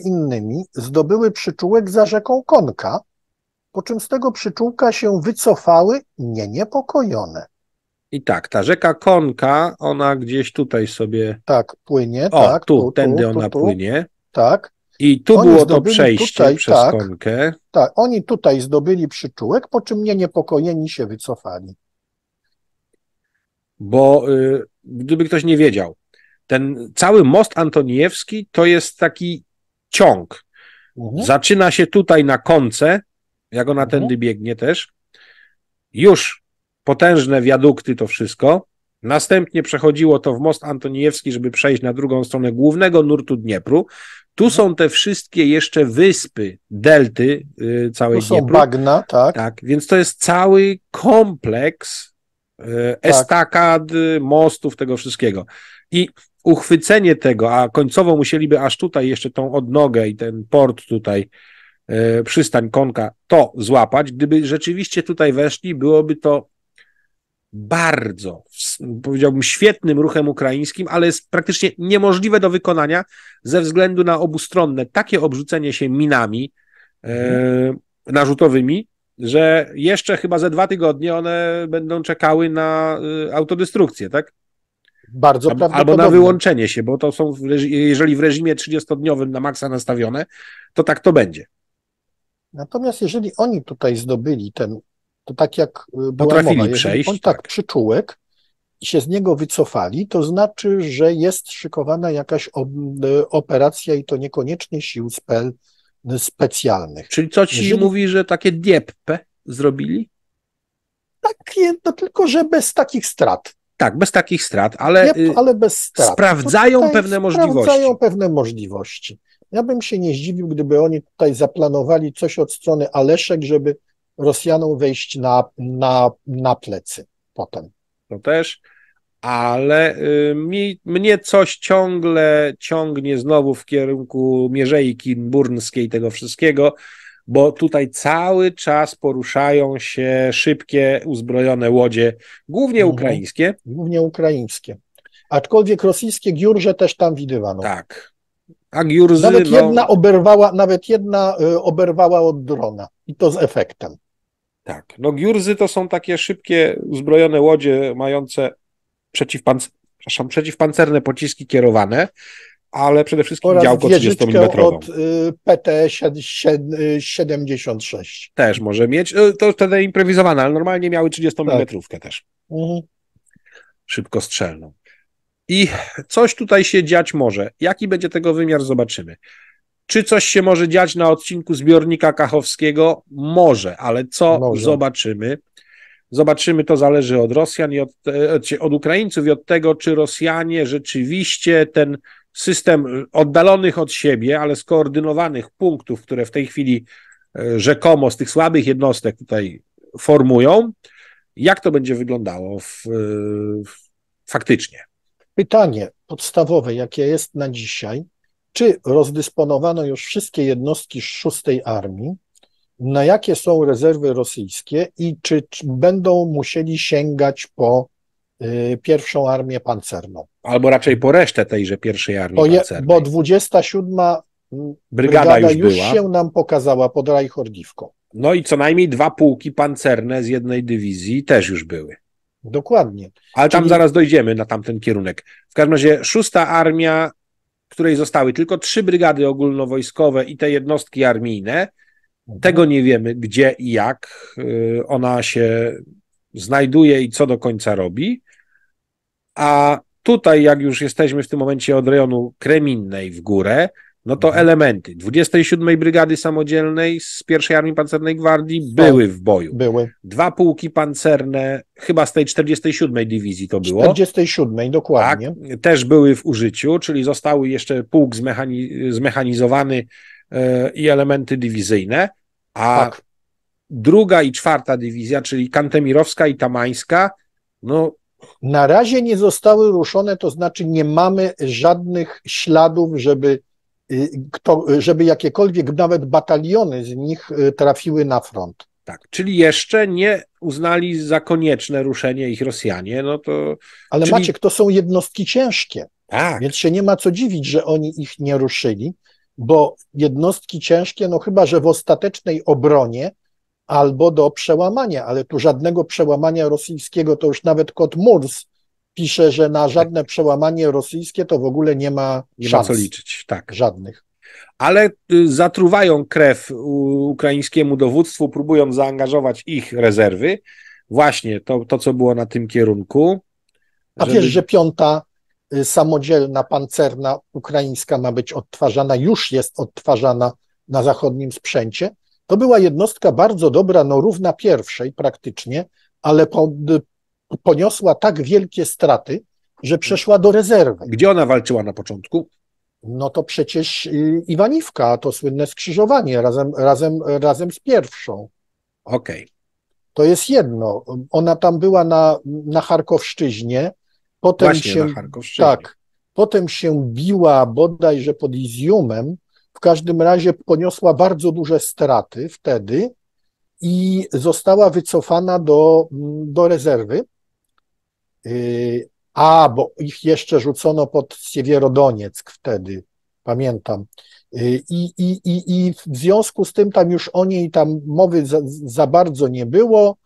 innymi zdobyły przyczółek za rzeką Konka, po czym z tego przyczółka się wycofały niepokojone. I tak, ta rzeka Konka, ona gdzieś tutaj sobie... Tak, płynie. O, tak, tędy ona płynie. Tak. I tu było to przejście przez Konkę. Tak, oni tutaj zdobyli przyczółek, po czym niepokojeni się wycofali. Bo gdyby ktoś nie wiedział, ten cały most Antonijewski to jest taki ciąg. Zaczyna się tutaj na Konce, jak ona tędy biegnie też. Już potężne wiadukty to wszystko. Następnie przechodziło to w most Antonijewski, żeby przejść na drugą stronę głównego nurtu Dniepru. Tu są te wszystkie jeszcze wyspy, delty całej Dniepru. Tu są bagna, tak. Tak, więc to jest cały kompleks estakad, mostów, tego wszystkiego. I uchwycenie tego, a końcowo musieliby aż tutaj jeszcze tą odnogę i ten port tutaj, przystań Konka, to złapać. Gdyby rzeczywiście tutaj weszli, byłoby to bardzo, powiedziałbym, świetnym ruchem ukraińskim, ale jest praktycznie niemożliwe do wykonania ze względu na obustronne takie obrzucenie się minami narzutowymi, że jeszcze chyba ze 2 tygodnie one będą czekały na autodestrukcję, tak? Bardzo prawdopodobnie. Albo na wyłączenie się, bo to są, jeżeli w reżimie 30-dniowym na maksa nastawione, to tak to będzie. Natomiast jeżeli oni tutaj zdobyli to tak jak była potrafili mowa, przejść, oni przyczółek i się z niego wycofali, to znaczy, że jest szykowana jakaś operacja i to niekoniecznie sił specjalnych. Czyli co ci mówi, że takie Dieppe zrobili? Takie, no tylko, że bez takich strat. Tak, bez takich strat, ale bez strat. Sprawdzają pewne możliwości. Sprawdzają pewne możliwości. Ja bym się nie zdziwił, gdyby oni tutaj zaplanowali coś od strony Aleszek, żeby Rosjanom wejść na plecy potem. To też, ale mnie coś ciągle ciągnie znowu w kierunku Mierzei Kimburskiej, tego wszystkiego, bo tutaj cały czas poruszają się szybkie, uzbrojone łodzie, głównie ukraińskie. Głównie ukraińskie. Aczkolwiek rosyjskie giurże też tam widywano. Tak. A giurzy, Nawet jedna oberwała od drona i to z efektem. Tak, no giurzy to są takie szybkie, uzbrojone łodzie mające przeciwpancerne pociski kierowane, ale przede wszystkim Oraz działko 30-mm. od PT-76. Też może mieć, to wtedy improwizowane, ale normalnie miały 30-mm też. Szybkostrzelną. I coś tutaj się dziać może. Jaki będzie tego wymiar, zobaczymy. Czy coś się może dziać na odcinku zbiornika kachowskiego? Może, ale co zobaczymy? Zobaczymy, to zależy od Rosjan i od Ukraińców i od tego, czy Rosjanie rzeczywiście ten system oddalonych od siebie, ale skoordynowanych punktów, które w tej chwili rzekomo z tych słabych jednostek tutaj formują, jak to będzie wyglądało faktycznie? Pytanie podstawowe, jakie jest na dzisiaj, czy rozdysponowano już wszystkie jednostki z 6. Armii, na jakie są rezerwy rosyjskie i czy będą musieli sięgać po pierwszą armię pancerną. Albo raczej po resztę tejże pierwszej armii pancernej. Bo 27. brygada już była. Się nam pokazała pod Reichordivką. No i co najmniej 2 pułki pancerne z jednej dywizji też już były. Dokładnie. Ale tam zaraz dojdziemy na tamten kierunek. W każdym razie 6. armia, której zostały tylko 3 brygady ogólnowojskowe i te jednostki armijne, tego nie wiemy, gdzie i jak ona się znajduje i co do końca robi. A tutaj, jak już jesteśmy w tym momencie od rejonu Kreminnej w górę, no to elementy 27. Brygady Samodzielnej z I Armii Pancernej Gwardii były w boju. Były. 2 pułki pancerne, chyba z tej 47. dywizji to było. 47. dokładnie. Tak, też były w użyciu, czyli zostały jeszcze pułk zmechanizowany i elementy dywizyjne, a 2. i 4. dywizja, czyli Kantemirowska i Tamańska, no na razie nie zostały ruszone, to znaczy nie mamy żadnych śladów, żeby jakiekolwiek nawet bataliony z nich trafiły na front. Tak, czyli jeszcze nie uznali za konieczne ruszenie ich Rosjanie, no to... Ale Maciek, to są jednostki ciężkie, tak. Więc się nie ma co dziwić, że oni ich nie ruszyli, bo jednostki ciężkie, no chyba, że w ostatecznej obronie albo do przełamania, ale tu żadnego przełamania rosyjskiego, to już nawet Kot Murs pisze, że na żadne przełamanie rosyjskie to w ogóle nie ma szans. Co liczyć, tak. Żadnych. Ale zatruwają krew ukraińskiemu dowództwu, próbują zaangażować ich rezerwy. Właśnie to co było na tym kierunku. A wiesz, że 5. samodzielna, pancerna ukraińska ma być odtwarzana, już jest odtwarzana na zachodnim sprzęcie. To była jednostka bardzo dobra, no równa pierwszej praktycznie, ale poniosła tak wielkie straty, że przeszła do rezerwy. Gdzie ona walczyła na początku? No to przecież Iwaniwka, to słynne skrzyżowanie razem z pierwszą. Okej. To jest jedno. Ona tam była na Charkowszczyźnie. Potem Właśnie na Charkowszczyźnie. Tak. Potem się biła bodajże pod Izjumem. W każdym razie poniosła bardzo duże straty wtedy i została wycofana do rezerwy. Bo ich jeszcze rzucono pod Siewierodonieck wtedy, pamiętam. I w związku z tym tam już o niej tam mowy za bardzo nie było.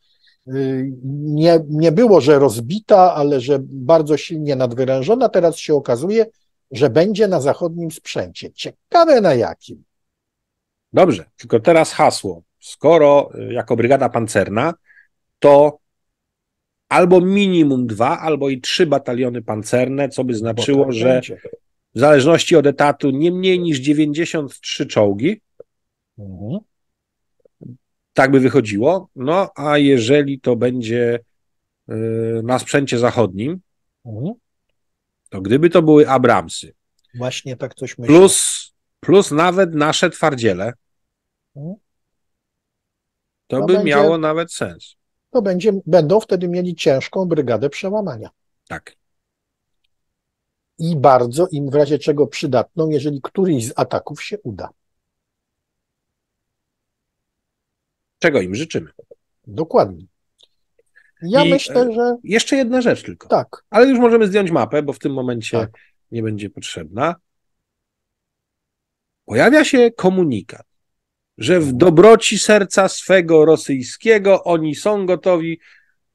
Nie było, że rozbita, ale że bardzo silnie nadwyrężona. Teraz się okazuje, że będzie na zachodnim sprzęcie. Ciekawe na jakim. Dobrze, tylko teraz hasło. Skoro jako brygada pancerna, to albo minimum 2, albo i 3 bataliony pancerne, co by znaczyło, tak że będzie. w zależności od etatu nie mniej niż 93 czołgi. Tak by wychodziło. No, a jeżeli to będzie na sprzęcie zachodnim, to gdyby to były Abramsy, Właśnie tak coś myślę. plus nawet nasze twardziele, to by miało nawet sens. To będą wtedy mieli ciężką brygadę przełamania. Tak. I bardzo im w razie czego przydatną, jeżeli któryś z ataków się uda. Czego im życzymy. Dokładnie. Ja I myślę, że jeszcze jedna rzecz tylko. tak. Ale już możemy zdjąć mapę, bo w tym momencie Tak. nie będzie potrzebna. Pojawia się komunikat, że w dobroci serca swego rosyjskiego oni są gotowi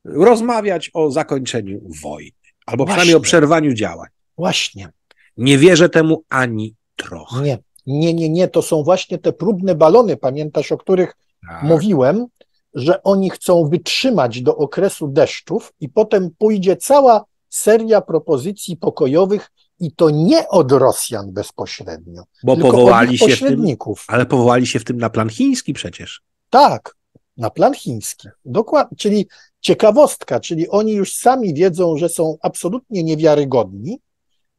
rozmawiać o zakończeniu wojny, albo przynajmniej o przerwaniu działań. Właśnie. Nie wierzę temu ani trochę. Nie. To są właśnie te próbne balony, pamiętasz, o których mówiłem, że oni chcą wytrzymać do okresu deszczów i potem pójdzie cała seria propozycji pokojowych i to nie od Rosjan bezpośrednio, bo tylko powołali od ich się pośredników. ale powołali się w tym na plan chiński przecież. Tak, na plan chiński. Dokładnie, czyli ciekawostka, czyli oni już sami wiedzą, że są absolutnie niewiarygodni,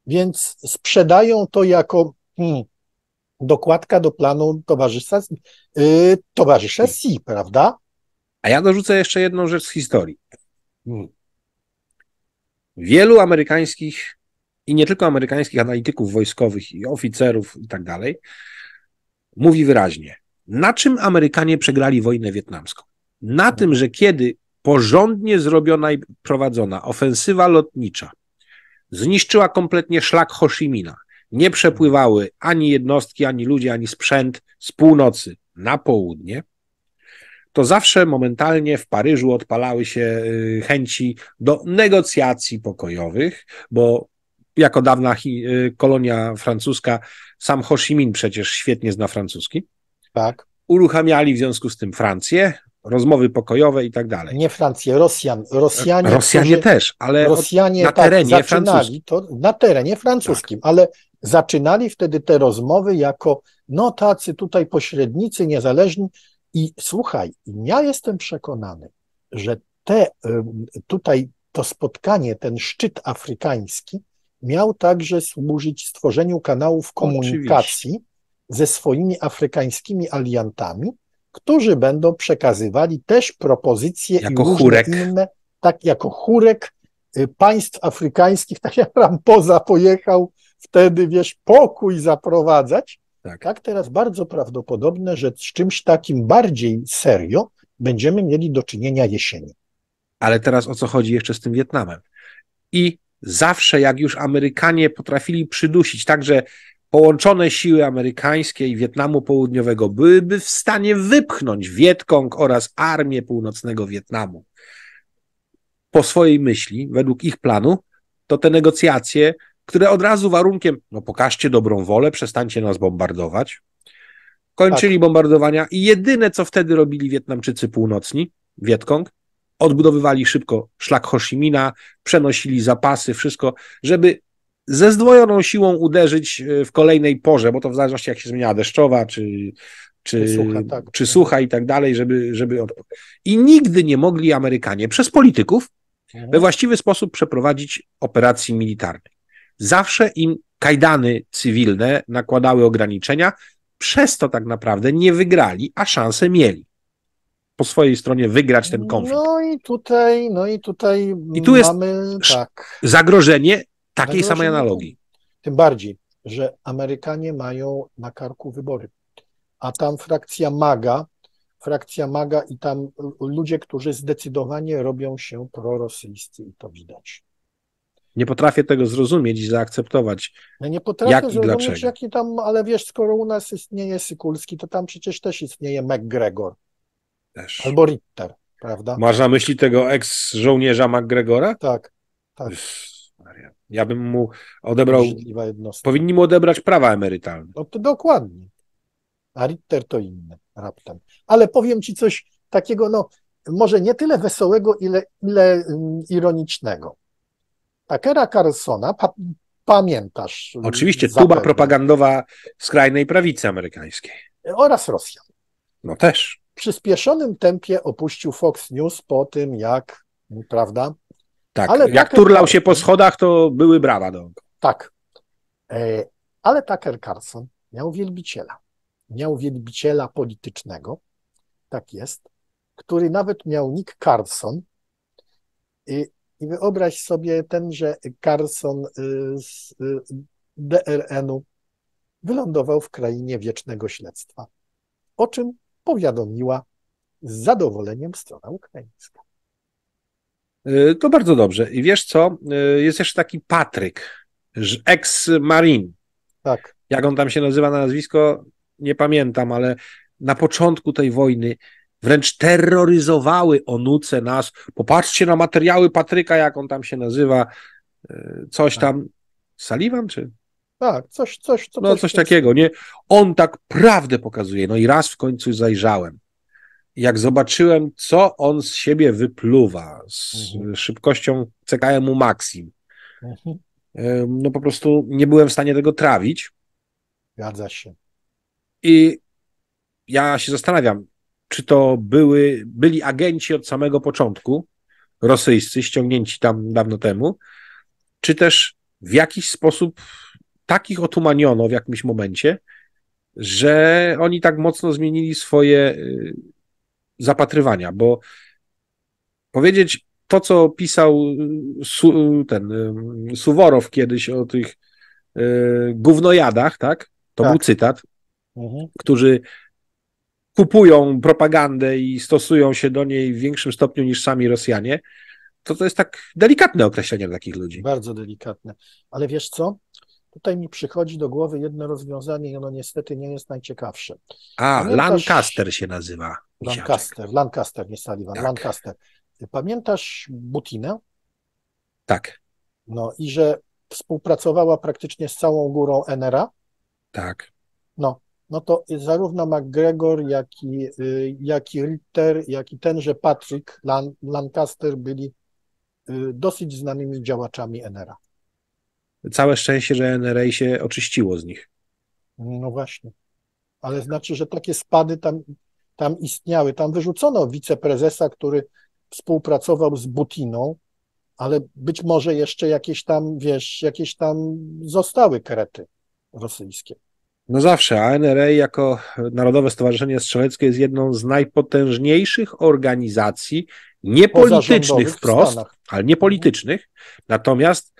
więc sprzedają to jako dokładka do planu towarzysza Xi, prawda? A ja dorzucę jeszcze jedną rzecz z historii. Wielu amerykańskich i nie tylko amerykańskich analityków wojskowych i oficerów i tak dalej mówi wyraźnie, na czym Amerykanie przegrali wojnę wietnamską. Na tym, że kiedy porządnie zrobiona i prowadzona ofensywa lotnicza zniszczyła kompletnie szlak Ho Chi Minha, nie przepływały ani jednostki, ani ludzie, ani sprzęt z północy na południe, to zawsze momentalnie w Paryżu odpalały się chęci do negocjacji pokojowych, bo jako dawna kolonia francuska, sam Ho Chi Minh przecież świetnie zna francuski. Tak. Uruchamiali w związku z tym Francję, rozmowy pokojowe i tak dalej. Nie Francję, Rosjanie. Rosjanie też, ale Rosjanie na terenie zaczynali to na terenie francuskim, ale zaczynali wtedy te rozmowy jako tacy tutaj pośrednicy niezależni i słuchaj, ja jestem przekonany, że tutaj to spotkanie, ten szczyt afrykański miał także służyć stworzeniu kanałów komunikacji ze swoimi afrykańskimi aliantami, którzy będą przekazywali też propozycje jako i różne chórek. inne, tak jako chórek państw afrykańskich, tak jak Ramposa pojechał wtedy, pokój zaprowadzać. Tak teraz bardzo prawdopodobne, że z czymś takim bardziej serio będziemy mieli do czynienia jesienią. Ale teraz o co chodzi jeszcze z tym Wietnamem? I zawsze jak już Amerykanie potrafili przydusić, także połączone siły amerykańskie i Wietnamu Południowego byłyby w stanie wypchnąć Wietkong oraz armię północnego Wietnamu po swojej myśli, według ich planu, to te negocjacje, które od razu warunkiem, pokażcie dobrą wolę, przestańcie nas bombardować, kończyli bombardowania i jedyne, co wtedy robili Wietnamczycy północni, Wietkong, odbudowywali szybko szlak Ho Chi Minha, przenosili zapasy, wszystko, żeby ze zdwojoną siłą uderzyć w kolejnej porze, bo to w zależności jak się zmieniała deszczowa, czy sucha i tak dalej, żeby... I nigdy nie mogli Amerykanie przez polityków we właściwy sposób przeprowadzić operacji militarnej. Zawsze im kajdany cywilne nakładały ograniczenia, przez to tak naprawdę nie wygrali, a szansę mieli po swojej stronie wygrać ten konflikt. I tu jest mamy zagrożenie takiej samej analogii. Tym bardziej, że Amerykanie mają na karku wybory, a tam frakcja MAGA i tam ludzie, którzy zdecydowanie robią się prorosyjscy i to widać. Nie potrafię tego zrozumieć i zaakceptować. Ja nie potrafię jak i zrozumieć, dlaczego. jaki tam, ale skoro u nas istnieje Sykulski, to tam przecież też istnieje McGregor. Też. Albo Ritter, prawda? Masz na myśli tego eks-żołnierza McGregora? Tak. Ja bym mu odebrał, Obrzydliwa jednostka. powinni mu odebrać prawa emerytalne. To dokładnie. A Ritter to inny raptem. Ale powiem ci coś takiego, może nie tyle wesołego, ile ironicznego. Tuckera Carlsona, pamiętasz? Oczywiście, zapewne. tuba propagandowa skrajnej prawicy amerykańskiej. Oraz Rosjan. Też. W przyspieszonym tempie opuścił Fox News po tym, jak, prawda? Tak, ale jak turlał się po schodach, to były brawa do. Tak. Ale Tucker Carlson miał wielbiciela politycznego, tak jest, który nawet miał nick Carlson i wyobraź sobie tenże Carlson z DRN-u wylądował w krainie wiecznego śledztwa, o czym powiadomiła z zadowoleniem strona ukraińska. To bardzo dobrze. I wiesz co? Jest jeszcze taki Patryk, ex-marin. Tak. Jak on tam się nazywa na nazwisko? Nie pamiętam, ale na początku tej wojny wręcz terroryzowały onuce nas. Popatrzcie na materiały Patryka, jak on tam się nazywa. Coś tam. Sullivan, czy? Tak, coś takiego, nie? On tak prawdę pokazuje. No i raz w końcu zajrzałem. Jak zobaczyłem, co on z siebie wypluwa z szybkością CKM-u Maxim, no po prostu nie byłem w stanie tego trawić. Zgadza się. I ja się zastanawiam, czy to byli agenci od samego początku, rosyjscy, ściągnięci tam dawno temu, czy też w jakiś sposób takich otumaniono w jakimś momencie, że oni tak mocno zmienili swoje zapatrywania, bo powiedzieć to, co pisał Suworow kiedyś o tych gównojadach, tak? To był cytat, którzy kupują propagandę i stosują się do niej w większym stopniu niż sami Rosjanie, to jest tak delikatne określenie dla takich ludzi. Bardzo delikatne. Ale wiesz co? Tutaj mi przychodzi do głowy jedno rozwiązanie i ono niestety nie jest najciekawsze. Lancaster się nazywa. Lancaster, nie Sullivan, tak. Lancaster. Pamiętasz Butinę? Tak. No i że współpracowała praktycznie z całą górą NRA? Tak. No to zarówno McGregor, jak i Ritter, jak i tenże Patrick Lancaster byli dosyć znanymi działaczami NRA. Całe szczęście, że NRA się oczyściło z nich. No właśnie. Ale znaczy, że takie spady tam istniały. Tam wyrzucono wiceprezesa, który współpracował z Butiną, ale być może jeszcze jakieś tam zostały krety rosyjskie. No zawsze, a NRA jako Narodowe Stowarzyszenie Strzeleckie jest jedną z najpotężniejszych organizacji niepolitycznych wprost, ale niepolitycznych, natomiast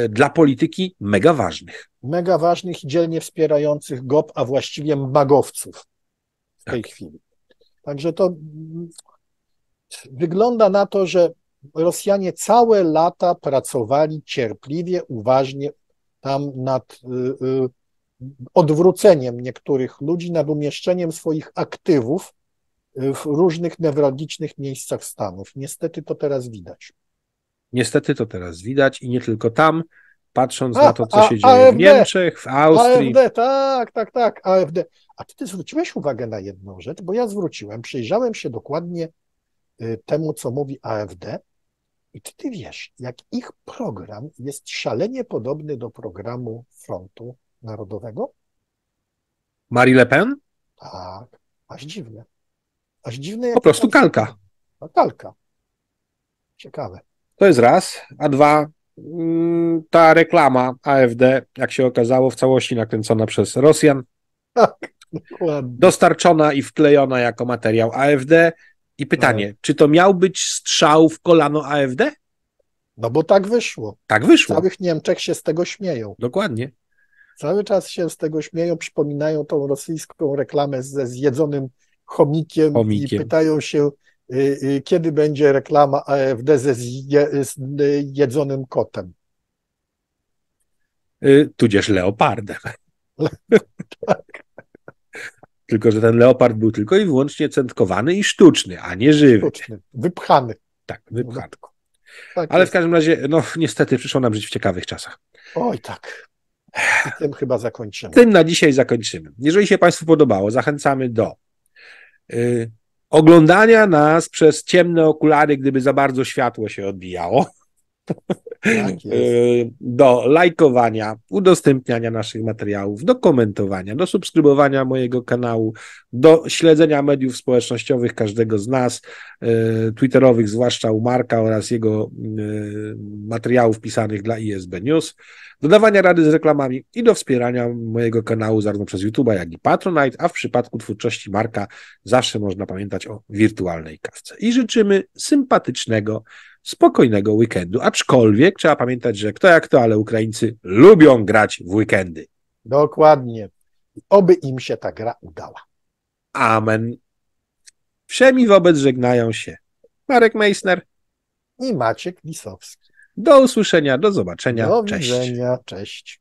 dla polityki mega ważnych. Mega ważnych i dzielnie wspierających GOP, a właściwie magowców w tej chwili. Także to wygląda na to, że Rosjanie całe lata pracowali cierpliwie, uważnie tam nad odwróceniem niektórych ludzi, nad umieszczeniem swoich aktywów w różnych newralgicznych miejscach Stanów. Niestety to teraz widać. Niestety to teraz widać i nie tylko tam, patrząc na to, co się dzieje AfD, w Niemczech, w Austrii. AfD, tak, AfD. A ty zwróciłeś uwagę na jedną rzecz, bo ja przyjrzałem się dokładnie temu, co mówi AfD i ty wiesz, jak ich program jest szalenie podobny do programu Frontu Narodowego? Marie Le Pen? Tak, aż dziwne. Jak po prostu kalka. Kalka. Ciekawe. To jest raz, a dwa, ta reklama AfD, jak się okazało, w całości nakręcona przez Rosjan. Tak, dokładnie. Dostarczona i wklejona jako materiał AfD. I pytanie, czy to miał być strzał w kolano AfD? No bo tak wyszło. Tak wyszło. W całych Niemczech się z tego śmieją. Dokładnie. Cały czas się z tego śmieją, przypominają tą rosyjską reklamę ze zjedzonym chomikiem i pytają się, kiedy będzie reklama AfD ze jedzonym kotem. Tudzież leopardem. Tak. Tylko że ten leopard był tylko i wyłącznie centkowany i sztuczny, a nie żywy. Sztuczny, wypchany. Tak, wypchany. Tak ale jest. W każdym razie, no niestety przyszło nam żyć w ciekawych czasach. Oj tak. I tym chyba zakończymy. Tym na dzisiaj zakończymy. Jeżeli się Państwu podobało, zachęcamy do oglądania nas przez ciemne okulary, gdyby za bardzo światło się odbijało. Tak jest. Do lajkowania, udostępniania naszych materiałów, do komentowania, do subskrybowania mojego kanału, do śledzenia mediów społecznościowych każdego z nas, twitterowych, zwłaszcza u Marka oraz jego materiałów pisanych dla ISB News, do dawania rady z reklamami i do wspierania mojego kanału zarówno przez YouTube'a, jak i Patronite, a w przypadku twórczości Marka zawsze można pamiętać o wirtualnej kawce. I życzymy sympatycznego, spokojnego weekendu, aczkolwiek trzeba pamiętać, że kto jak to, ale Ukraińcy lubią grać w weekendy. Dokładnie. Oby im się ta gra udała. Amen. Wszemi wobec żegnają się Marek Meissner. I Maciek Lisowski. Do usłyszenia, do zobaczenia. Do Cześć. widzenia, cześć.